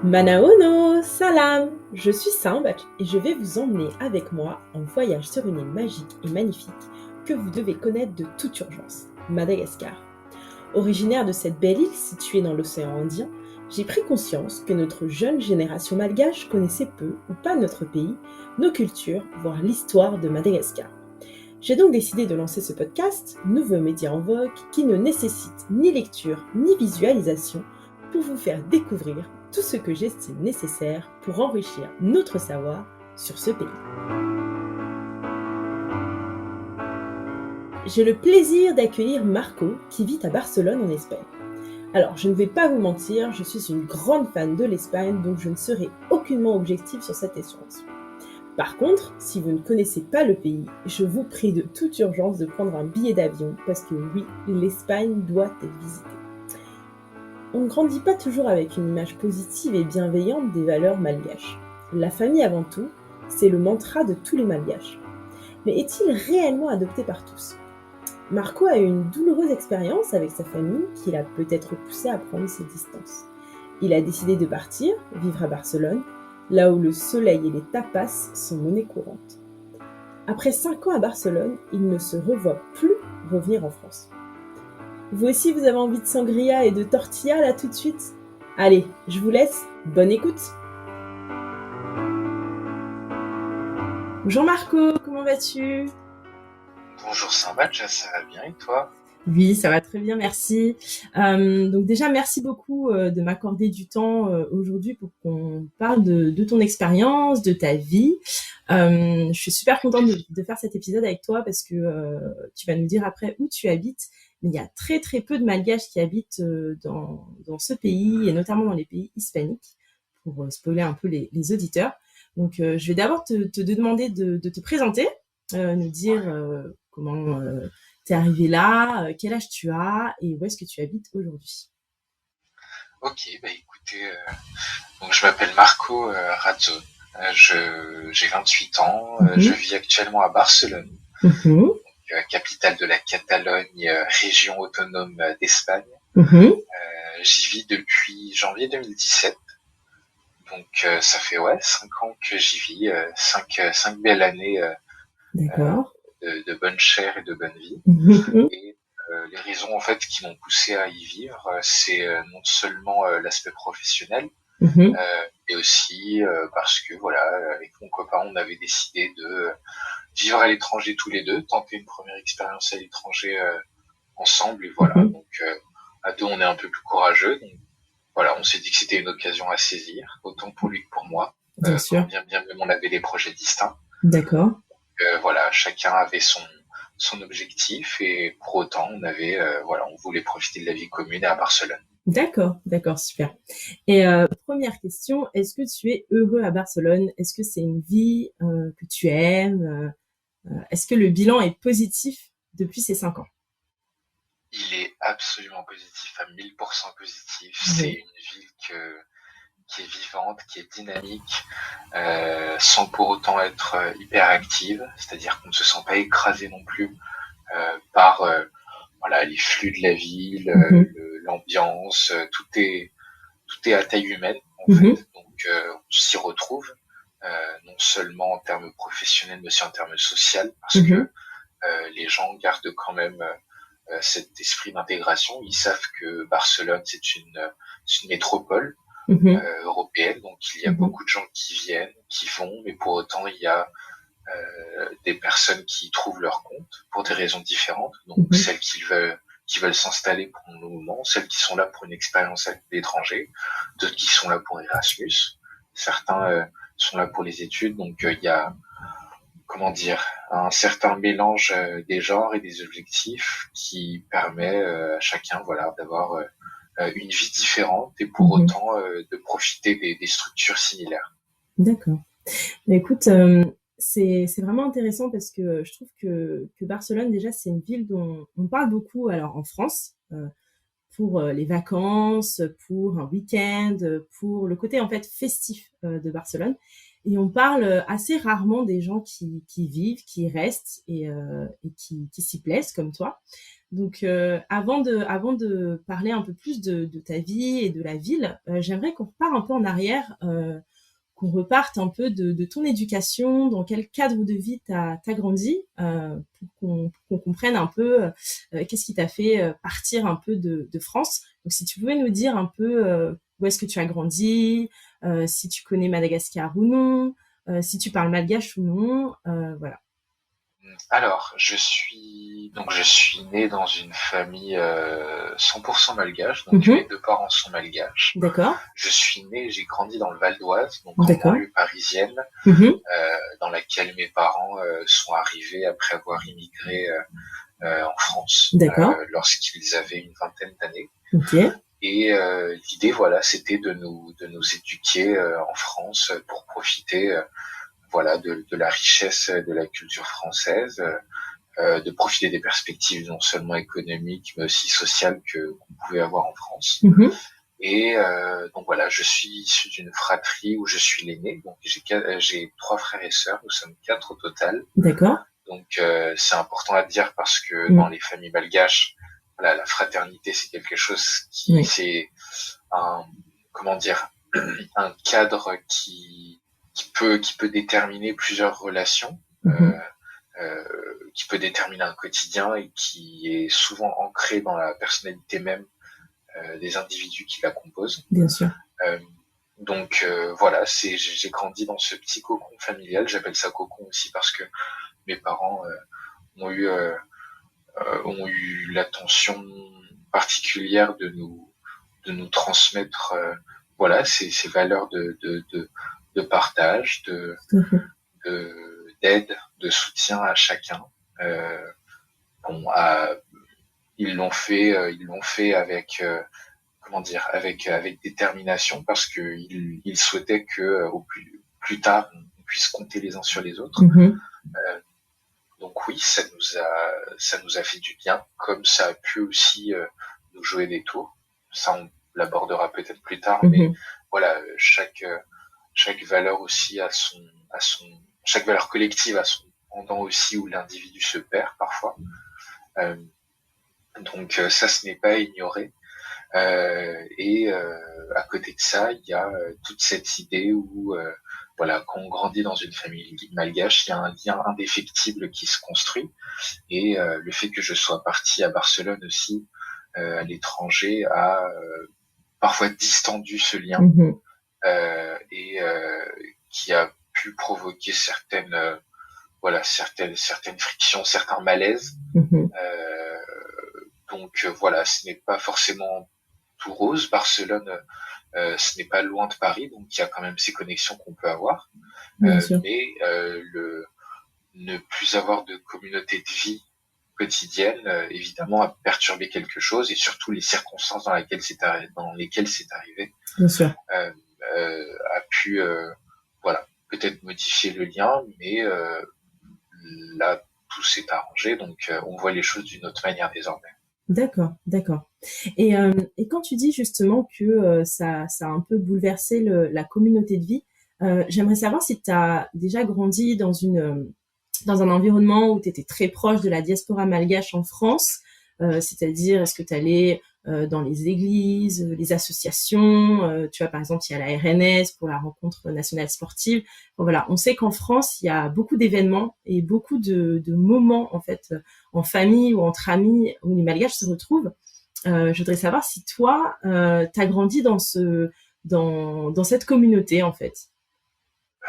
Manaono, salam! Je suis Sambach et je vais vous emmener avec moi en voyage sur une île magique et magnifique que vous devez connaître de toute urgence, Madagascar. Originaire de cette belle île située dans l'océan Indien, j'ai pris conscience que notre jeune génération malgache connaissait peu ou pas notre pays, nos cultures, voire l'histoire de Madagascar. J'ai donc décidé de lancer ce podcast, nouveau média en vogue, qui ne nécessite ni lecture ni visualisation, pour vous faire découvrir tout ce que j'estime nécessaire pour enrichir notre savoir sur ce pays. J'ai le plaisir d'accueillir Marco, qui vit à Barcelone en Espagne. Alors, je ne vais pas vous mentir, je suis une grande fan de l'Espagne, donc je ne serai aucunement objective sur cette échéance. Par contre, si vous ne connaissez pas le pays, je vous prie de toute urgence de prendre un billet d'avion, parce que oui, l'Espagne doit être visitée. On ne grandit pas toujours avec une image positive et bienveillante des valeurs malgaches. La famille avant tout, c'est le mantra de tous les malgaches. Mais est-il réellement adopté par tous ? Marco a eu une douloureuse expérience avec sa famille qui l'a peut-être poussé à prendre ses distances. Il a décidé de partir, vivre à Barcelone, là où le soleil et les tapas sont monnaie courante. Après 5 ans à Barcelone, il ne se revoit plus revenir en France. Vous aussi, vous avez envie de sangria et de tortilla là tout de suite ? Allez, je vous laisse, bonne écoute. Bonjour Marco, comment vas-tu ? Bonjour Sambach, ça va bien et toi ? Oui, ça va très bien, merci. Donc déjà, merci beaucoup de m'accorder du temps aujourd'hui pour qu'on parle de ton expérience, de ta vie. Je suis super contente de faire cet épisode avec toi parce que tu vas nous dire après où tu habites. Mais il y a très très peu de Malgaches qui habitent dans ce pays et notamment dans les pays hispaniques, pour spoiler un peu les auditeurs. Donc je vais d'abord te demander de te présenter, nous dire comment t'es arrivé là, quel âge tu as et où est-ce que tu habites aujourd'hui. Ok, écoutez, donc je m'appelle Marco Razzo, j'ai 28 ans, je vis actuellement à Barcelone, capitale de la Catalogne, région autonome d'Espagne. J'y vis depuis janvier 2017, donc ça fait 5 ans que j'y vis, 5 belles années D'accord. de bonne chair et de bonne vie. Et les raisons en fait qui m'ont poussé à y vivre, c'est non seulement l'aspect professionnel, mais aussi parce que voilà, avec mon copain, on avait décidé de vivre à l'étranger tous les deux, tenter une première expérience à l'étranger ensemble, et voilà. Donc à deux, on est un peu plus courageux. Donc voilà, on s'est dit que c'était une occasion à saisir, autant pour lui que pour moi. Bien sûr. Bien même on avait des projets distincts. D'accord. Voilà, chacun avait son objectif et pour autant on voulait profiter de la vie commune à Barcelone. D'accord, super. Et première question, est-ce que tu es heureux à Barcelone ? Est-ce que c'est une vie que tu aimes ? Est-ce que le bilan est positif depuis ces 5 ans ? Il est absolument positif, à 1000% positif. C'est une ville qui est vivante, qui est dynamique, sans pour autant être hyper active, c'est-à-dire qu'on ne se sent pas écrasé non plus par les flux de la ville, l'ambiance, tout est à taille humaine en fait, donc on s'y retrouve non seulement en termes professionnels mais aussi en termes sociaux, parce que les gens gardent quand même cet esprit d'intégration. Ils savent que Barcelone c'est une métropole européenne, donc il y a beaucoup de gens qui viennent, qui vont, mais pour autant il y a des personnes qui trouvent leur compte pour des raisons différentes, donc celles qui veulent s'installer pour un moment, celles qui sont là pour une expérience à l'étranger, d'autres qui sont là pour Erasmus, certains sont là pour les études, donc il y a un certain mélange des genres et des objectifs qui permet à chacun d'avoir une vie différente et pour autant de profiter des structures similaires. D'accord. Écoute, c'est vraiment intéressant parce que je trouve que Barcelone, déjà, c'est une ville dont on parle beaucoup alors en France, pour les vacances, pour un week-end, pour le côté en fait festif de Barcelone. Et on parle assez rarement des gens qui vivent, qui restent et qui s'y plaisent comme toi. Donc, avant de parler un peu plus de ta vie et de la ville, j'aimerais qu'on repart un peu en arrière, qu'on reparte un peu de ton éducation, dans quel cadre de vie t'as grandi, pour qu'on comprenne un peu qu'est-ce qui t'a fait partir un peu de France. Donc, si tu pouvais nous dire un peu où est-ce que tu as grandi, si tu connais Madagascar ou non, si tu parles malgache ou non, voilà. Alors, je suis né dans une famille 100% malgache, donc mes Mhm. deux parents sont malgaches. D'accord, J'ai grandi dans le Val d'Oise, donc en d'accord. banlieue parisienne, Mhm. dans laquelle mes parents sont arrivés après avoir immigré en France D'accord, lorsqu'ils avaient une vingtaine d'années. ok. Et l'idée, voilà, c'était de nous éduquer en France pour profiter, voilà, de la richesse de la culture française, de profiter des perspectives non seulement économiques mais aussi sociales que qu'on pouvait avoir en France. Mhm. Et donc voilà, je suis issu d'une fratrie où je suis l'aîné, donc j'ai trois frères et sœurs, nous sommes quatre au total. D'accord. Donc c'est important à dire parce que dans Mm. les familles malgaches, voilà, la fraternité c'est quelque chose qui Oui. c'est un comment dire un cadre qui peut déterminer plusieurs relations, Mhm. qui peut déterminer un quotidien et qui est souvent ancré dans la personnalité même des individus qui la composent. Bien sûr. Euh, donc voilà, j'ai grandi dans ce petit cocon familial. J'appelle ça cocon aussi parce que mes parents ont eu l'attention particulière de nous transmettre voilà ces valeurs de partage, Tout à fait. d'aide, de soutien à chacun. Euh, bon, à, ils l'ont fait avec comment dire, avec détermination parce que ils souhaitaient que au plus tard on puisse compter les uns sur les autres. Mhm. Donc oui, ça nous a fait du bien, comme ça a pu aussi nous jouer des tours. Ça, on l'abordera peut-être plus tard, mais Mhm. voilà, chaque valeur aussi chaque valeur collective a son pendant aussi où l'individu se perd parfois. Euh, donc ça, ce n'est pas ignoré. Et à côté de ça, il y a toute cette idée où voilà, quand on grandit dans une famille malgache, il y a un lien indéfectible qui se construit. Et le fait que je sois parti à Barcelone aussi, à l'étranger, a parfois distendu ce lien Mhm. et qui a pu provoquer certaines frictions, certains malaises. Mhm. Euh, donc voilà, ce n'est pas forcément tout rose. Barcelone, ce n'est pas loin de Paris, donc il y a quand même ces connexions qu'on peut avoir. Bien sûr. Mais ne plus avoir de communauté de vie quotidienne, évidemment, a perturbé quelque chose et surtout les circonstances dans lesquelles c'est arrivé Bien sûr. euh, a pu, voilà, peut-être modifier le lien, mais là, tout s'est arrangé, donc on voit les choses d'une autre manière désormais. D'accord, d'accord. Et quand tu dis justement que ça a un peu bouleversé la communauté de vie, j'aimerais savoir si tu as déjà grandi dans un environnement où tu étais très proche de la diaspora malgache en France, c'est-à-dire est-ce que tu allais dans les églises, les associations, tu vois par exemple il y a la RNS pour la rencontre nationale sportive. Bon, voilà, on sait qu'en France il y a beaucoup d'événements et beaucoup de moments en fait en famille ou entre amis où les malgaches se retrouvent. Je voudrais savoir si toi tu as grandi dans cette communauté en fait.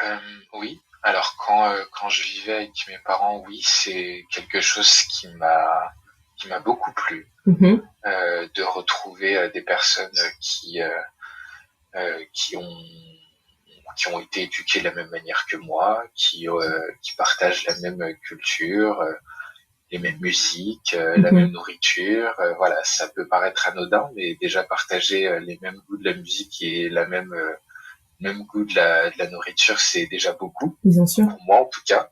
Euh, oui. Alors quand je vivais avec mes parents, oui, c'est quelque chose qui m'a beaucoup plu, Mhm, de retrouver des personnes qui ont été éduquées de la même manière que moi, qui partagent la même culture, les mêmes musiques, la même mhm. nourriture. Voilà, ça peut paraître anodin, mais déjà partager les mêmes goûts de la musique et même goût de la nourriture, c'est déjà beaucoup, Bien sûr. pour moi en tout cas.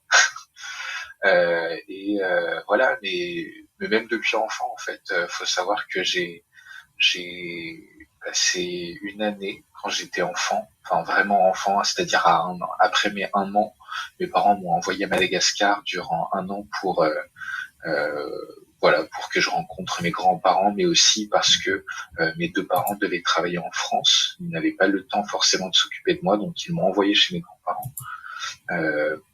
Et voilà, mais même depuis enfant, en fait, faut savoir que j'ai passé une année quand j'étais enfant, enfin vraiment enfant, c'est-à-dire après mes 1 an, mes parents m'ont envoyé à Madagascar durant 1 an pour voilà, pour que je rencontre mes grands-parents, mais aussi parce que mes deux parents devaient travailler en France. Ils n'avaient pas le temps forcément de s'occuper de moi, donc ils m'ont envoyé chez mes grands-parents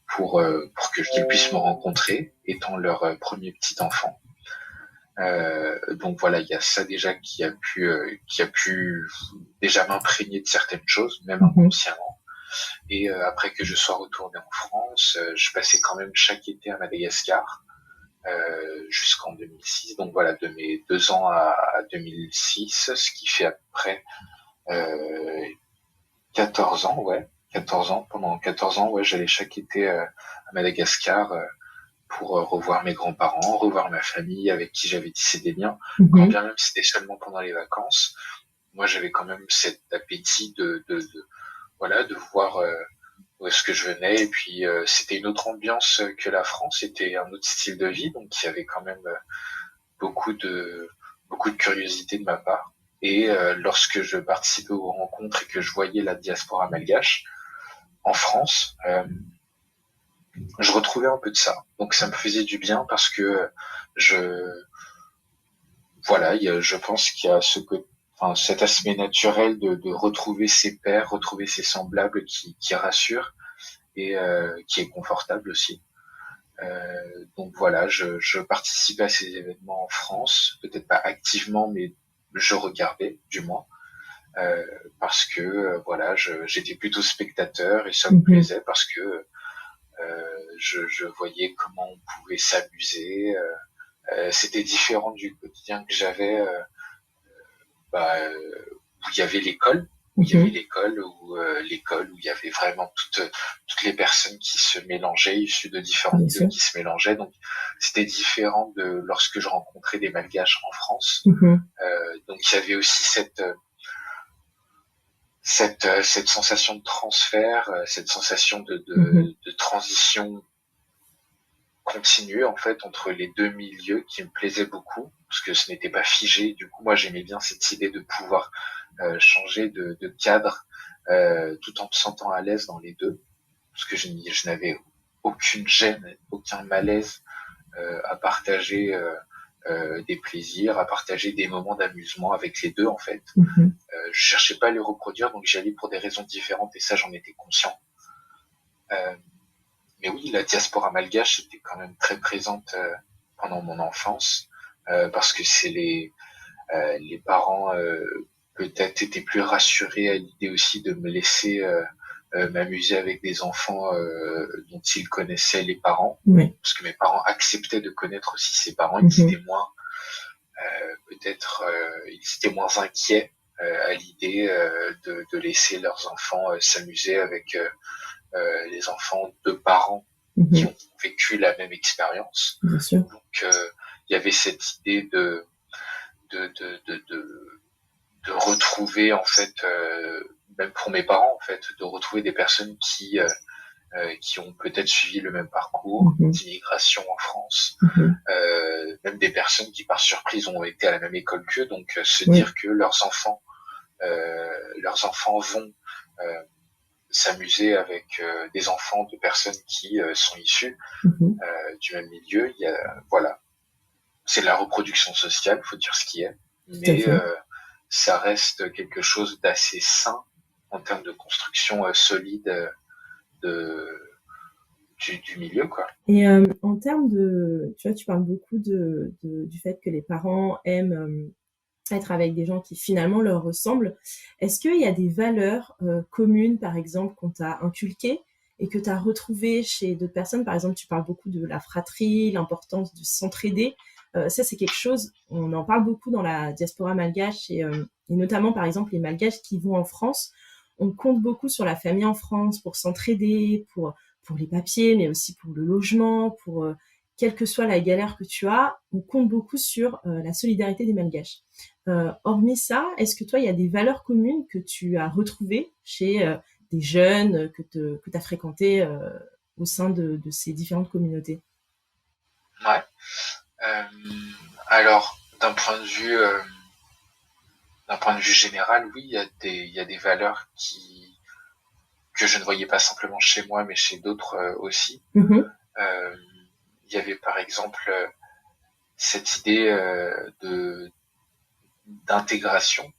pour que qu'ils puissent me rencontrer, étant leur premier petit enfant. Donc voilà, il y a ça déjà qui a pu déjà m'imprégner de certaines choses, même inconsciemment. Et après que je sois retourné en France, je passais quand même chaque été à Madagascar jusqu'en 2006. Donc voilà, de mes 2 ans à 2006, ce qui fait après 14 ans, ouais. 14 ans, pendant 14 ans, ouais, j'allais chaque été à Madagascar pour revoir mes grands-parents, revoir ma famille avec qui j'avais tissé des liens. Quand bien même c'était seulement pendant les vacances, moi j'avais quand même cet appétit voilà, de voir où est-ce que je venais. Et puis c'était une autre ambiance que la France, c'était un autre style de vie, donc il y avait quand même beaucoup de beaucoup de curiosité de ma part. Et lorsque je participais aux rencontres et que je voyais la diaspora malgache en France, je retrouvais un peu de ça. Donc ça me faisait du bien parce que je voilà, je pense qu'il y a enfin, cet aspect naturel de retrouver ses pairs, retrouver ses semblables qui rassure et qui est confortable aussi. Donc voilà, je participais à ces événements en France, peut-être pas activement, mais je regardais du moins. Parce que voilà, j'étais plutôt spectateur et ça me plaisait parce que je voyais comment on pouvait s'amuser. C'était différent du quotidien que j'avais où il y avait l'école, où il y avait l'école où il y avait vraiment toutes les personnes qui se mélangeaient, issues de différents milieux qui se mélangeaient. Donc c'était différent de lorsque je rencontrais des Malgaches en France. Donc il y avait aussi cette sensation de transfert, cette sensation de transition continue en fait entre les deux milieux qui me plaisait beaucoup parce que ce n'était pas figé. Du coup, moi j'aimais bien cette idée de pouvoir changer de cadre tout en me sentant à l'aise dans les deux parce que je n'avais aucune gêne, aucun malaise à partager des plaisirs, à partager des moments d'amusement avec les deux en fait. Je cherchais pas à les reproduire, donc j'y allais pour des raisons différentes et ça j'en étais conscient. Mais oui, la diaspora malgache était quand même très présente pendant mon enfance parce que c'est les parents peut-être étaient plus rassurés à l'idée aussi de me laisser m'amuser avec des enfants dont ils connaissaient les parents, parce que mes parents acceptaient de connaître aussi ses parents, ils étaient moins peut-être ils étaient moins inquiets à l'idée de laisser leurs enfants s'amuser avec les enfants de parents qui ont vécu la même expérience. Donc il y avait cette idée de retrouver en fait même pour mes parents en fait de retrouver des personnes qui ont peut-être suivi le même parcours d'immigration en France, même des personnes qui par surprise ont été à la même école qu'eux, donc se dire que leurs enfants vont s'amuser avec des enfants de personnes qui sont issues du même milieu. Voilà, c'est de la reproduction sociale, faut dire ce qui est, mais ça reste quelque chose d'assez sain en termes de construction solide du milieu, quoi. Et en termes tu vois, tu parles beaucoup du fait que les parents aiment être avec des gens qui finalement leur ressemblent. Est-ce qu'il y a des valeurs communes, par exemple, qu'on t'a inculquées et que tu as retrouvées chez d'autres personnes? Par exemple, tu parles beaucoup de la fratrie, l'importance de s'entraider. Ça, c'est quelque chose, on en parle beaucoup dans la diaspora malgache et notamment, par exemple, les malgaches qui vont en France. On compte beaucoup sur la famille en France pour s'entraider, pour les papiers, mais aussi pour le logement, pour quelle que soit la galère que tu as, on compte beaucoup sur la solidarité des malgaches. Hormis ça, est-ce que toi, il y a des valeurs communes que tu as retrouvées chez des jeunes que tu as fréquentés au sein de ces différentes communautés? Ouais. Alors, d'un point de vue général, oui, il y a des valeurs que je ne voyais pas simplement chez moi, mais chez d'autres aussi. Il y avait par exemple cette idée d'intégration,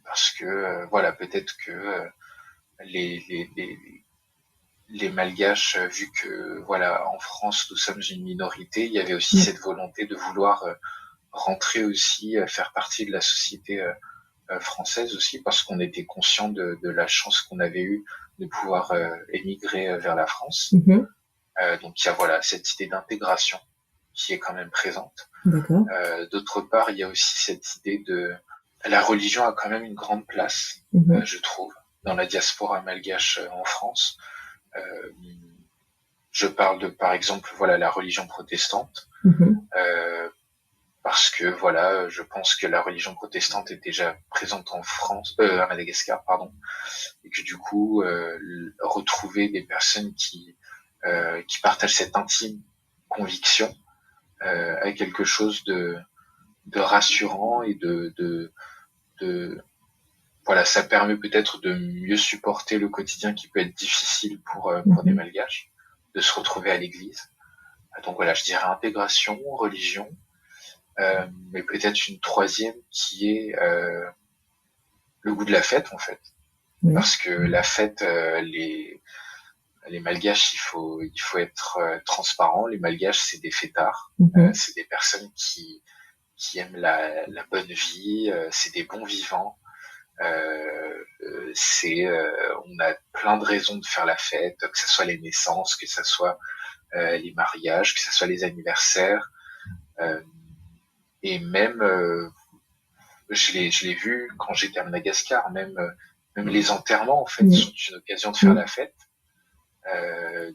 parce que voilà, peut-être que les, les, les, les Malgaches, vu que voilà, en France nous sommes une minorité, il y avait aussi cette volonté de vouloir rentrer aussi, faire partie de la société française aussi, parce qu'on était conscient de la chance qu'on avait eue de pouvoir émigrer vers la France. Donc il y a voilà cette idée d'intégration qui est quand même présente. D'accord. D'autre part, il y a aussi cette idée de la religion a quand même une grande place, je trouve, dans la diaspora malgache en France. Je parle de, par exemple, voilà, la religion protestante, parce que voilà, je pense que la religion protestante est déjà présente en France, à Madagascar, pardon, et que du coup, retrouver des personnes qui partagent cette intime conviction est quelque chose de rassurant et de voilà, ça permet peut-être de mieux supporter le quotidien qui peut être difficile pour des Malgaches, de se retrouver à l'église. Donc voilà, je dirais intégration, religion, mais peut-être une troisième qui est le goût de la fête en fait, parce que la fête, les Malgaches, il faut être transparent. Les Malgaches, c'est des fêtards, c'est des personnes qui aiment la bonne vie, c'est des bons vivants. On a plein de raisons de faire la fête, que ce soit les naissances, que ce soit les mariages, que ce soit les anniversaires, et même je l'ai vu quand j'étais à Madagascar, même les enterrements en fait sont une occasion de faire la fête.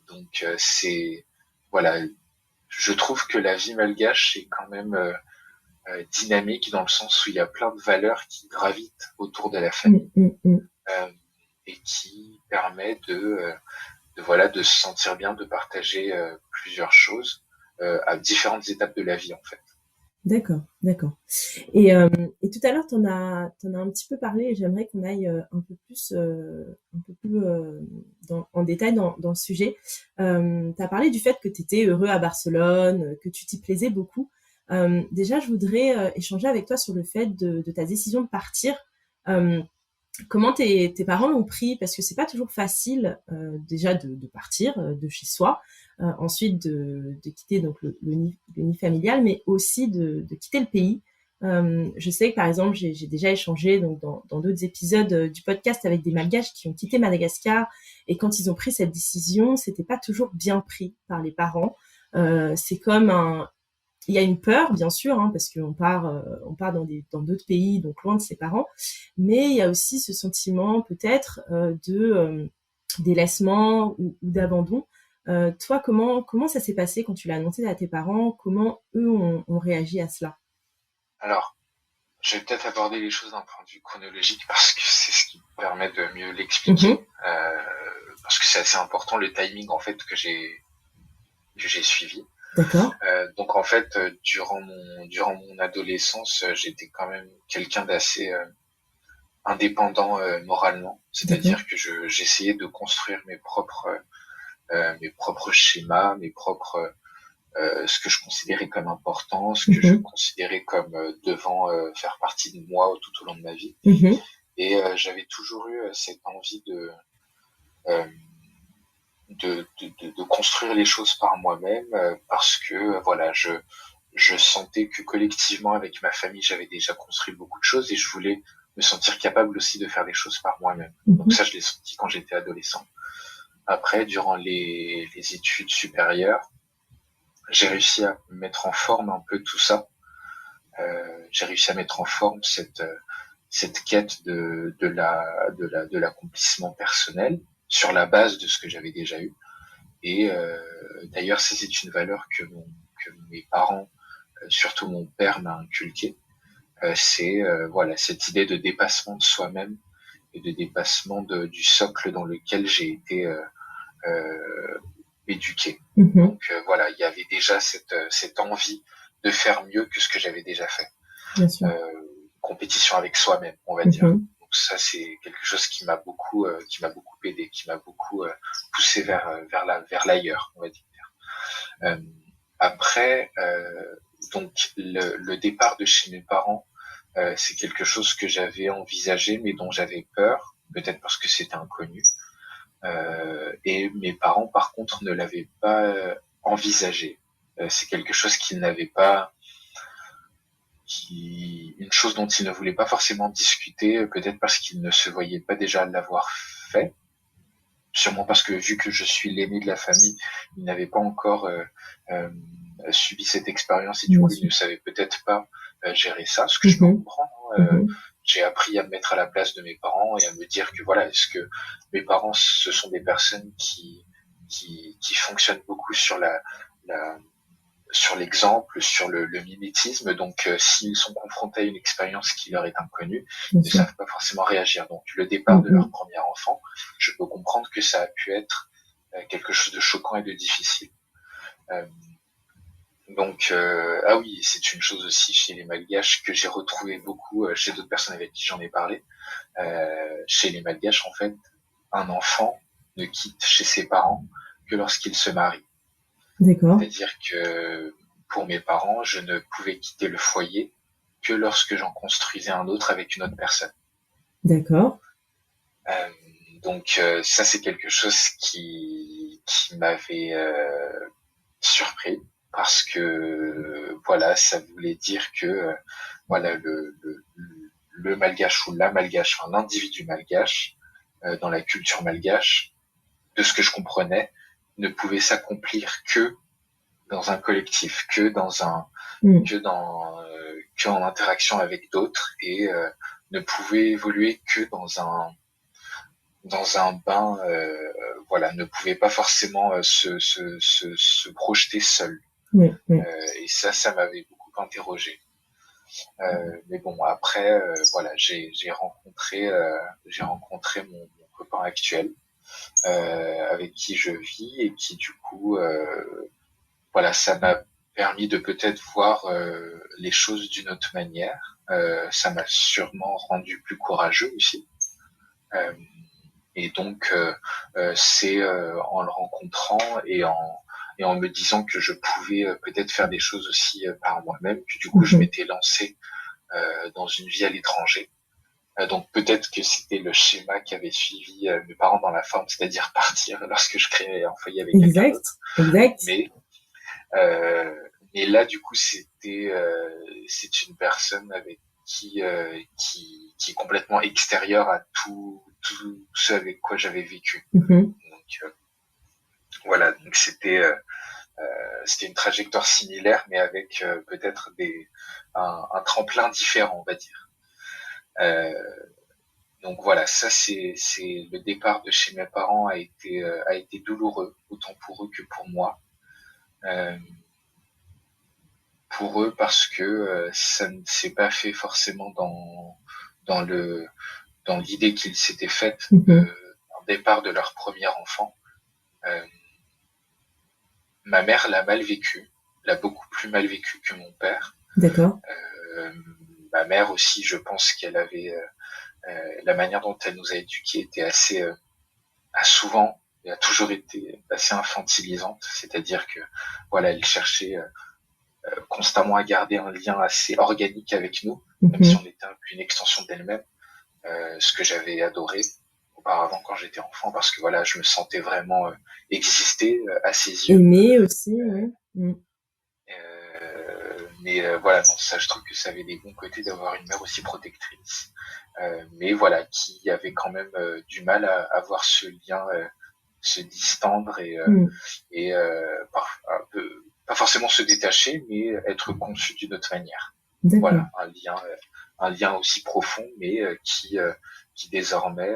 Donc c'est voilà, je trouve que la vie malgache est quand même dynamique dans le sens où il y a plein de valeurs qui gravitent autour de la famille et qui permet voilà, de se sentir bien, de partager plusieurs choses à différentes étapes de la vie en fait. D'accord, d'accord. Et tout à l'heure, t'en as un petit peu parlé, et j'aimerais qu'on aille un peu plus en détail dans le sujet. T'as parlé du fait que tu étais heureux à Barcelone, que tu t'y plaisais beaucoup. Déjà, je voudrais échanger avec toi sur le fait de ta décision de partir. Comment tes parents l'ont pris? Parce que c'est pas toujours facile déjà de partir de chez soi, ensuite de quitter donc le nid familial, mais aussi de quitter le pays. Je sais que par exemple j'ai déjà échangé donc dans d'autres épisodes du podcast avec des Malgaches qui ont quitté Madagascar, et quand ils ont pris cette décision, c'était pas toujours bien pris par les parents. C'est comme il y a une peur, bien sûr, hein, parce qu'on part dans d'autres pays, donc loin de ses parents, mais il y a aussi ce sentiment peut-être de délaissement ou d'abandon. Toi, comment ça s'est passé quand tu l'as annoncé à tes parents? Comment eux ont réagi à cela? Alors, je vais peut-être aborder les choses d'un point de vue chronologique parce que c'est ce qui me permet de mieux l'expliquer, parce que c'est assez important le timing en fait que j'ai suivi. D'accord. Donc en fait, durant mon adolescence, j'étais quand même quelqu'un d'assez indépendant moralement, c'est-à-dire que j'essayais de construire mes propres schémas, ce que je considérais comme important, ce que je considérais comme devant faire partie de moi tout au long de ma vie. Et j'avais toujours eu cette envie de construire les choses par moi-même, parce que voilà, je sentais que collectivement avec ma famille j'avais déjà construit beaucoup de choses et je voulais me sentir capable aussi de faire les choses par moi-même. Donc ça je l'ai senti quand j'étais adolescent. Après, durant les études supérieures, j'ai réussi à mettre en forme un peu tout ça. J'ai réussi à mettre en forme cette quête de l'accomplissement personnel sur la base de ce que j'avais déjà eu. Et d'ailleurs, ça c'est une valeur que mes parents, surtout mon père, m'a inculquée. C'est voilà, cette idée de dépassement de soi-même et de dépassement du socle dans lequel j'ai été éduqué. Donc voilà, il y avait déjà cette envie de faire mieux que ce que j'avais déjà fait. Bien sûr. Compétition avec soi-même, on va dire. Donc ça, c'est quelque chose qui m'a beaucoup aidé, qui m'a beaucoup poussé vers l'ailleurs, on va dire. Après, Donc le départ de chez mes parents, c'est quelque chose que j'avais envisagé, mais dont j'avais peur, peut-être parce que c'était inconnu. Et mes parents, par contre, ne l'avaient pas envisagé. C'est quelque chose qu'ils n'avaient pas, une chose dont ils ne voulaient pas forcément discuter, peut-être parce qu'ils ne se voyaient pas déjà l'avoir fait. Sûrement parce que vu que je suis l'aîné de la famille, ils n'avaient pas encore euh, subi cette expérience et du Bien coup ils sûr. ne savaient peut-être pas gérer ça, ce que je peux Mhm, comprendre. mhm, J'ai appris à me mettre à la place de mes parents et à me dire que voilà, est-ce que mes parents ce sont des personnes qui fonctionnent beaucoup sur la sur l'exemple, sur le mimétisme. Donc, s'ils sont confrontés à une expérience qui leur est inconnue, bien ils ne sûr. savent pas forcément réagir. Donc, le départ de leur Mhm, premier enfant, je peux comprendre que ça a pu être quelque chose de choquant et de difficile. Euh, ah oui, c'est une chose aussi chez les Malgaches que j'ai retrouvé beaucoup chez d'autres personnes avec qui j'en ai parlé. Chez les Malgaches, en fait, un enfant ne quitte chez ses parents que lorsqu'il se marie. d'accord, C'est-à-dire que pour mes parents, je ne pouvais quitter le foyer que lorsque j'en construisais un autre avec une autre personne. d'accord. Euh, ça, c'est quelque chose qui m'avait surpris parce que voilà, ça voulait dire que voilà le malgache ou la malgache, enfin l'individu malgache dans la culture malgache, de ce que je comprenais, ne pouvait s'accomplir que dans un collectif, Mm, que en interaction avec d'autres et ne pouvait évoluer que dans un bain, voilà, ne pouvait pas forcément se projeter seul. ouais, ouais. Et ça m'avait beaucoup interrogé. Mais bon, après, voilà, j'ai rencontré mon copain actuel avec qui je vis et qui du coup voilà, ça m'a permis de peut-être voir les choses d'une autre manière. Ça m'a sûrement rendu plus courageux aussi. Euh, et donc, c'est en le rencontrant et en me disant que je pouvais peut-être faire des choses aussi par moi-même, que du coup, je Mhm. m'étais lancé dans une vie à l'étranger. Donc peut-être que c'était le schéma qu'avaient suivi mes parents dans la forme, c'est-à-dire partir lorsque je créais un foyer avec quelqu'un Exact, d'autre. exact. Mais Euh, mais là, du coup, c'est une personne avec qui est complètement extérieure à tout ce avec quoi j'avais vécu. Mhm. Donc voilà, donc c'était une trajectoire similaire, mais avec peut-être un tremplin différent, on va dire. Euh, donc voilà, ça c'est le départ de chez mes parents a été douloureux, autant pour eux que pour moi. Euh, pour eux parce que ça ne s'est pas fait forcément dans le dans l'idée qu'ils s'étaient faite Mhm. au départ de leur premier enfant. Euh, Ma mère l'a mal vécu, l'a beaucoup plus mal vécu que mon père. D'accord. Euh, Ma mère aussi, je pense qu'elle avait la manière dont elle nous a éduqués était assez a souvent et a toujours été assez infantilisante, c'est-à-dire que voilà, elle cherchait constamment à garder un lien assez organique avec nous, même si on Mhm. était un peu une extension d'elle-même, ce que j'avais adoré auparavant quand j'étais enfant, parce que voilà, je me sentais vraiment exister à ses yeux. Aimer aussi, ouais. Mm. Mais voilà, non, ça, je trouve que ça avait des bons côtés d'avoir une mère aussi protectrice, mais voilà, qui avait quand même du mal à voir ce lien se distendre Mm. un peu, pas forcément se détacher, mais être conçu d'une autre manière. D'accord. Voilà, un lien aussi profond, mais qui désormais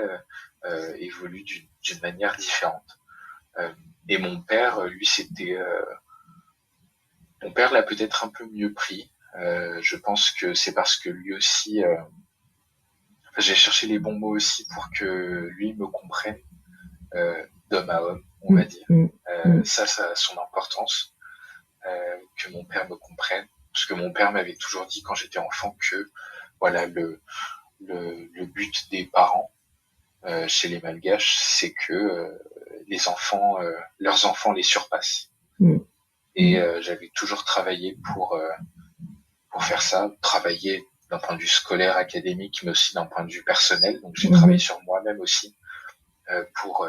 évolue d'une manière différente. Euh, et mon père, lui, mon père l'a peut-être un peu mieux pris. Je pense que c'est parce que lui aussi, j'ai cherché les bons mots aussi pour que lui me comprenne, d'homme à homme, on va Mm. dire. Mm. Mm. Ça a son importance, que mon père me comprenne. Parce que mon père m'avait toujours dit quand j'étais enfant que voilà le but des parents chez les Malgaches, c'est que leurs enfants les surpassent. Mm. Et Mm. j'avais toujours travaillé pour faire ça, travailler d'un point de vue scolaire, académique, mais aussi d'un point de vue personnel. Donc j'ai travaillé sur moi-même aussi pour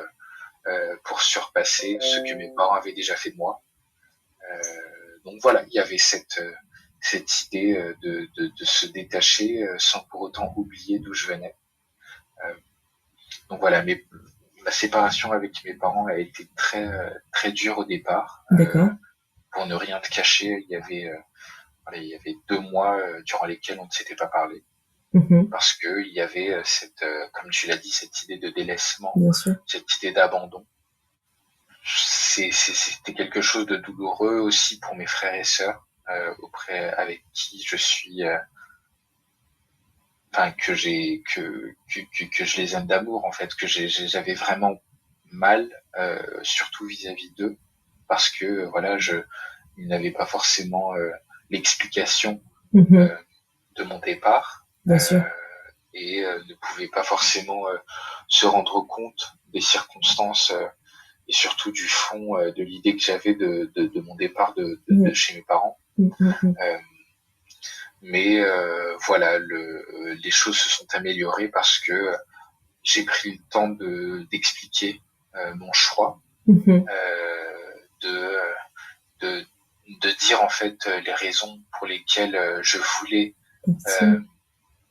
surpasser ce que mes parents avaient déjà fait de moi. Donc voilà, il y avait cette idée de se détacher sans pour autant oublier d'où je venais. Donc voilà, ma séparation avec mes parents a été très dure au départ. D'accord. Pour ne rien te cacher, il y avait 2 mois durant lesquels on ne s'était pas parlé. Parce que il y avait comme tu l'as dit, cette idée de délaissement, Bien sûr. cette idée d'abandon. C'était quelque chose de douloureux aussi pour mes frères et sœurs, avec qui je suis, que je les aime d'amour en fait, que j'avais vraiment mal, surtout vis-à-vis d'eux, parce que voilà, ils n'avaient pas forcément l'explication de mon départ. Bien sûr. Et ne pouvaient pas forcément se rendre compte des circonstances et surtout du fond de l'idée que j'avais de mon départ de chez mes parents. Mais voilà, les choses se sont améliorées parce que j'ai pris le temps d'expliquer mon choix, de dire en fait les raisons pour lesquelles je voulais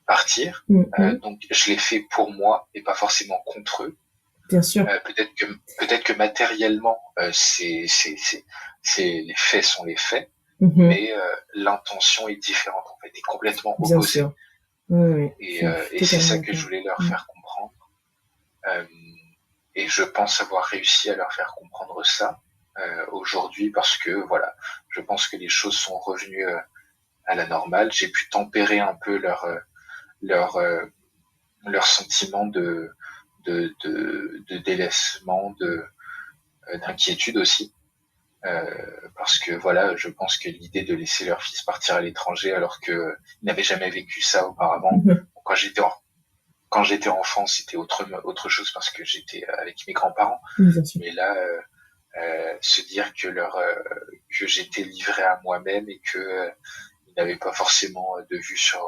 partir. Donc je l'ai fait pour moi et pas forcément contre eux. Bien sûr. Peut-être que matériellement, les faits sont les faits, mais l'intention est différente en fait, est complètement opposée. Bien sûr. Oui. Et c'est ça que je voulais leur faire comprendre. Et je pense avoir réussi à leur faire comprendre ça aujourd'hui parce que voilà, je pense que les choses sont revenues à la normale. J'ai pu tempérer un peu leur sentiment de délaissement, d'inquiétude aussi. Parce que voilà, je pense que l'idée de laisser leur fils partir à l'étranger alors qu'ils n'avaient jamais vécu ça auparavant, quand j'étais enfant, c'était autre chose parce que j'étais avec mes grands-parents. Mais là, se dire que j'étais livré à moi-même et que ils n'avaient pas forcément de vue sur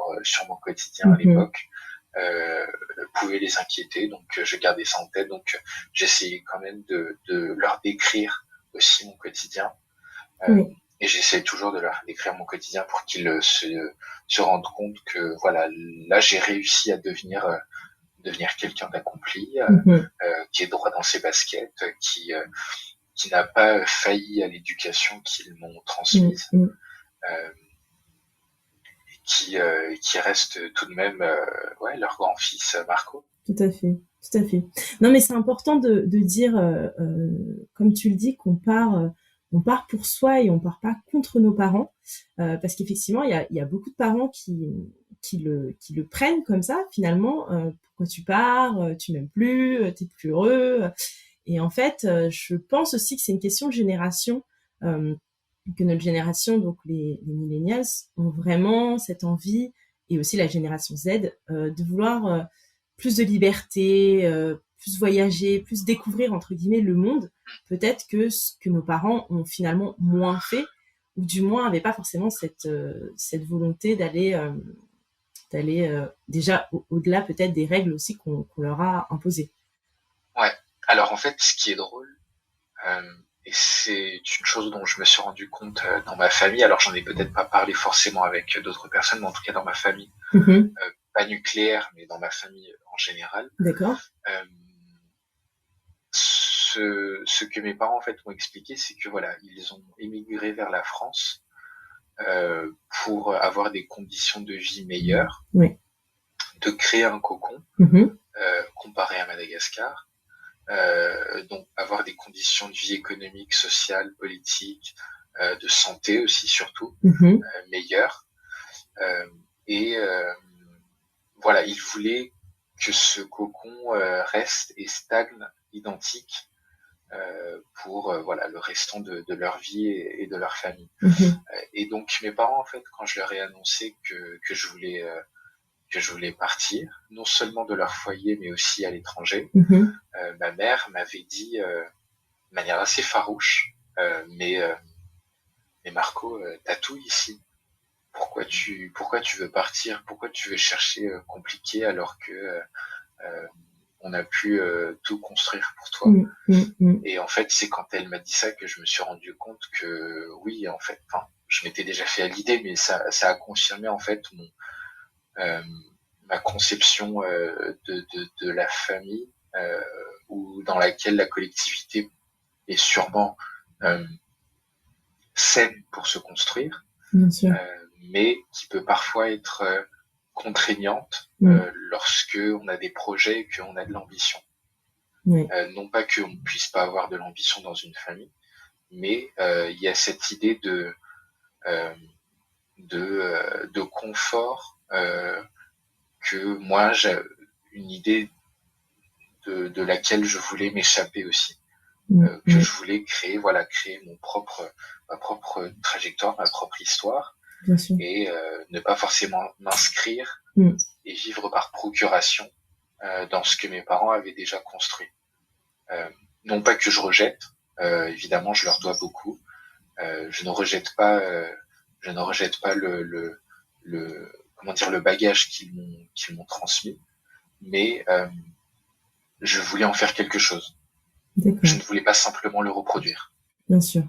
mon quotidien à l'époque, pouvait les inquiéter. Donc je gardais ça en tête. Donc j'essayais quand même de leur décrire aussi mon quotidien. Et j'essaie toujours de leur décrire mon quotidien pour qu'ils se rendent compte que voilà, là j'ai réussi à devenir quelqu'un d'accompli, qui est droit dans ses baskets, qui n'a pas failli à l'éducation qu'ils m'ont transmise, qui reste tout de même leur grand-fils Marco. Tout à fait. Non, mais c'est important de dire, comme tu le dis, qu'on part pour soi et on part pas contre nos parents, parce qu'effectivement, il y a beaucoup de parents qui le prennent comme ça, finalement. Pourquoi tu pars? Tu m'aimes plus? T'es plus heureux? Et en fait, je pense aussi que c'est une question de génération, que notre génération, donc les millennials, ont vraiment cette envie, et aussi la génération Z, de vouloir plus de liberté, plus voyager, plus découvrir entre guillemets le monde, peut-être que ce que nos parents ont finalement moins fait, ou du moins n'avaient pas forcément cette volonté d'aller déjà au-delà peut-être des règles aussi qu'on leur a imposées. Ouais. Alors en fait, ce qui est drôle, et c'est une chose dont je me suis rendu compte dans ma famille, alors j'en ai peut-être pas parlé forcément avec d'autres personnes, mais en tout cas dans ma famille, pas nucléaire, mais dans ma famille en général. D'accord. Ce que mes parents en fait m'ont expliqué, c'est que voilà, ils ont émigré vers la France pour avoir des conditions de vie meilleures, de créer un cocon comparé à Madagascar, donc avoir des conditions de vie économiques, sociales, politiques, de santé aussi surtout meilleures, et voilà, ils voulaient que ce cocon reste et stagne identique pour voilà le restant de leur vie et de leur famille. Et donc mes parents en fait, quand je leur ai annoncé que je voulais partir, non seulement de leur foyer mais aussi à l'étranger, ma mère m'avait dit de manière assez farouche, mais Marco, t'as tout ici. pourquoi tu veux partir, pourquoi tu veux chercher compliqué alors que on a pu tout construire pour toi. Et en fait, c'est quand elle m'a dit ça que je me suis rendu compte que oui, en fait, enfin, je m'étais déjà fait à l'idée, mais ça a confirmé en fait ma conception de la famille, ou dans laquelle la collectivité est sûrement saine pour se construire, mais qui peut parfois être contraignante lorsque on a des projets et qu'on a de l'ambition. Non pas qu'on ne puisse pas avoir de l'ambition dans une famille, mais il y a cette idée de confort que moi j'ai une idée de laquelle je voulais m'échapper aussi, que je voulais créer ma propre trajectoire, ma propre histoire, et ne pas forcément m'inscrire et vivre par procuration dans ce que mes parents avaient déjà construit. Non pas que je rejette, évidemment je leur dois beaucoup, je ne rejette pas le bagage qu'ils m'ont transmis, mais je voulais en faire quelque chose. Je ne voulais pas simplement le reproduire. Bien sûr.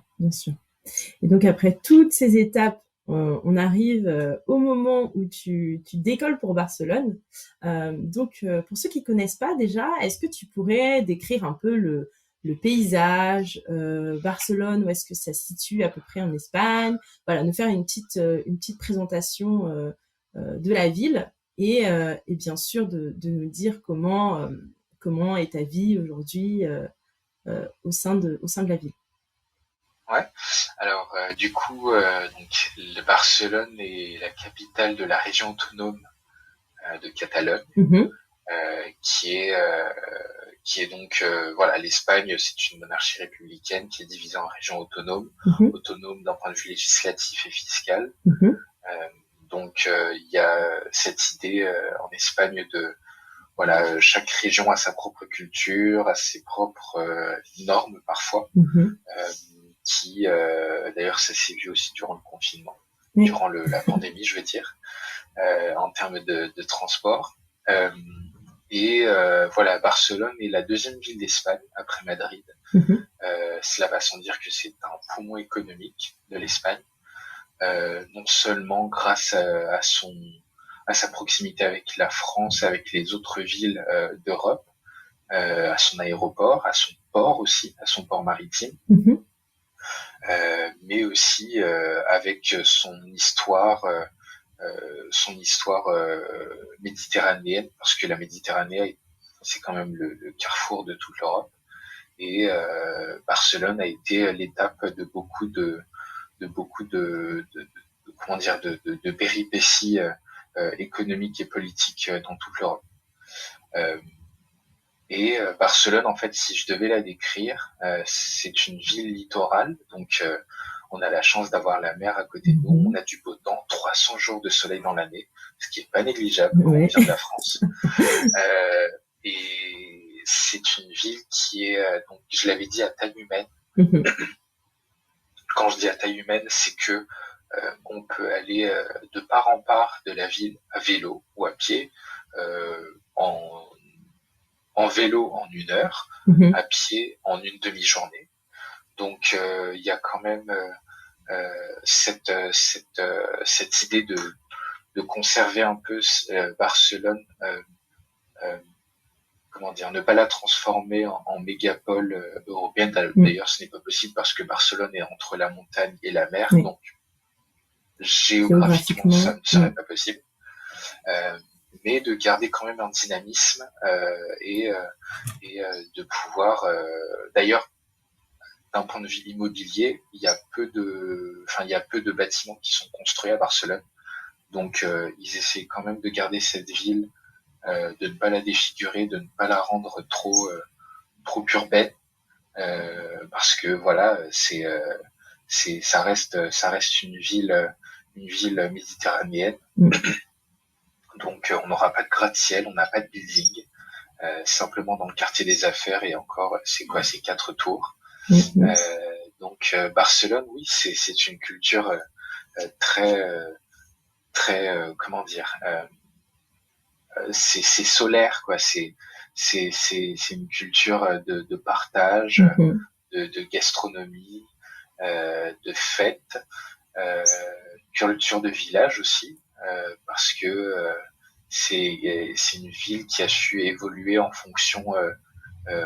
Et donc après toutes ces étapes, on arrive au moment où tu décolles pour Barcelone. Donc pour ceux qui connaissent pas déjà, est-ce que tu pourrais décrire un peu le paysage, Barcelone, où est-ce que ça se situe à peu près en Espagne, voilà, nous faire une petite présentation de la ville et bien sûr de nous dire comment est ta vie aujourd'hui au sein de la ville. Ouais. Alors du coup, donc Barcelone est la capitale de la région autonome de Catalogne, qui est donc voilà, l'Espagne, c'est une monarchie républicaine qui est divisée en régions autonomes, autonomes d'un point de vue législatif et fiscal. Donc il y a cette idée en Espagne de voilà, chaque région a sa propre culture, a ses propres normes parfois, qui d'ailleurs ça s'est vu aussi durant le confinement, durant la pandémie, je veux dire, en termes de transport. Et voilà, Barcelone est la deuxième ville d'Espagne après Madrid. Cela va sans dire que c'est un poumon économique de l'Espagne, non seulement grâce à sa proximité avec la France, avec les autres villes d'Europe, à son aéroport, à son port aussi, à son port maritime, mais aussi avec son histoire méditerranéenne, parce que la Méditerranée, c'est quand même le carrefour de toute l'Europe. Et Barcelone a été l'étape de beaucoup de péripéties économiques et politiques dans toute l'Europe. Et Barcelone, en fait, si je devais la décrire, c'est une ville littorale, donc on a la chance d'avoir la mer à côté de nous, on a du beau temps, 300 jours de soleil dans l'année, ce qui est pas négligeable quand on vient de la France. Et c'est une ville qui est, donc je l'avais dit, à taille humaine. Quand je dis à taille humaine, c'est que on peut aller de part en part de la ville à vélo ou à pied, en vélo en 1 heure, à pied en une demi-journée. Donc il y a quand même cette idée de conserver un peu Barcelone, comment dire, ne pas la transformer en mégapole européenne. D'ailleurs, ce n'est pas possible parce que Barcelone est entre la montagne et la mer, donc géographiquement ça ne serait pas possible. Mais de garder quand même un dynamisme et de pouvoir. D'ailleurs, d'un point de vue immobilier, il y a peu de bâtiments qui sont construits à Barcelone. Donc, ils essaient quand même de garder cette ville, de ne pas la défigurer, de ne pas la rendre trop urbaine, parce que voilà, ça reste une ville méditerranéenne. Donc, on n'aura pas de gratte-ciel, on n'a pas de building, simplement dans le quartier des affaires, et encore, c'est 4 tours. Donc Barcelone, oui, c'est une culture très très comment dire, c'est solaire, quoi. C'est une culture de partage, Mhm. de gastronomie, de fête, euh, culture de village aussi, parce que c'est une ville qui a su évoluer en fonction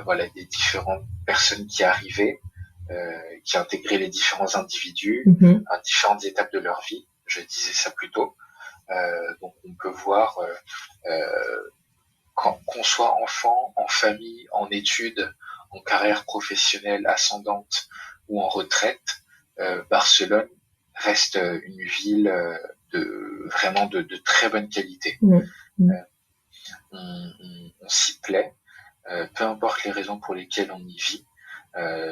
voilà, des différentes personnes qui arrivaient, qui intégraient les différents individus Mhm. à différentes étapes de leur vie. Je disais ça plus tôt. Donc on peut voir qu'on soit enfant, en famille, en études, en carrière professionnelle ascendante ou en retraite, Barcelone reste une ville vraiment de très bonne qualité. Mhm. Mhm. On s'y plaît, peu importe les raisons pour lesquelles on y vit.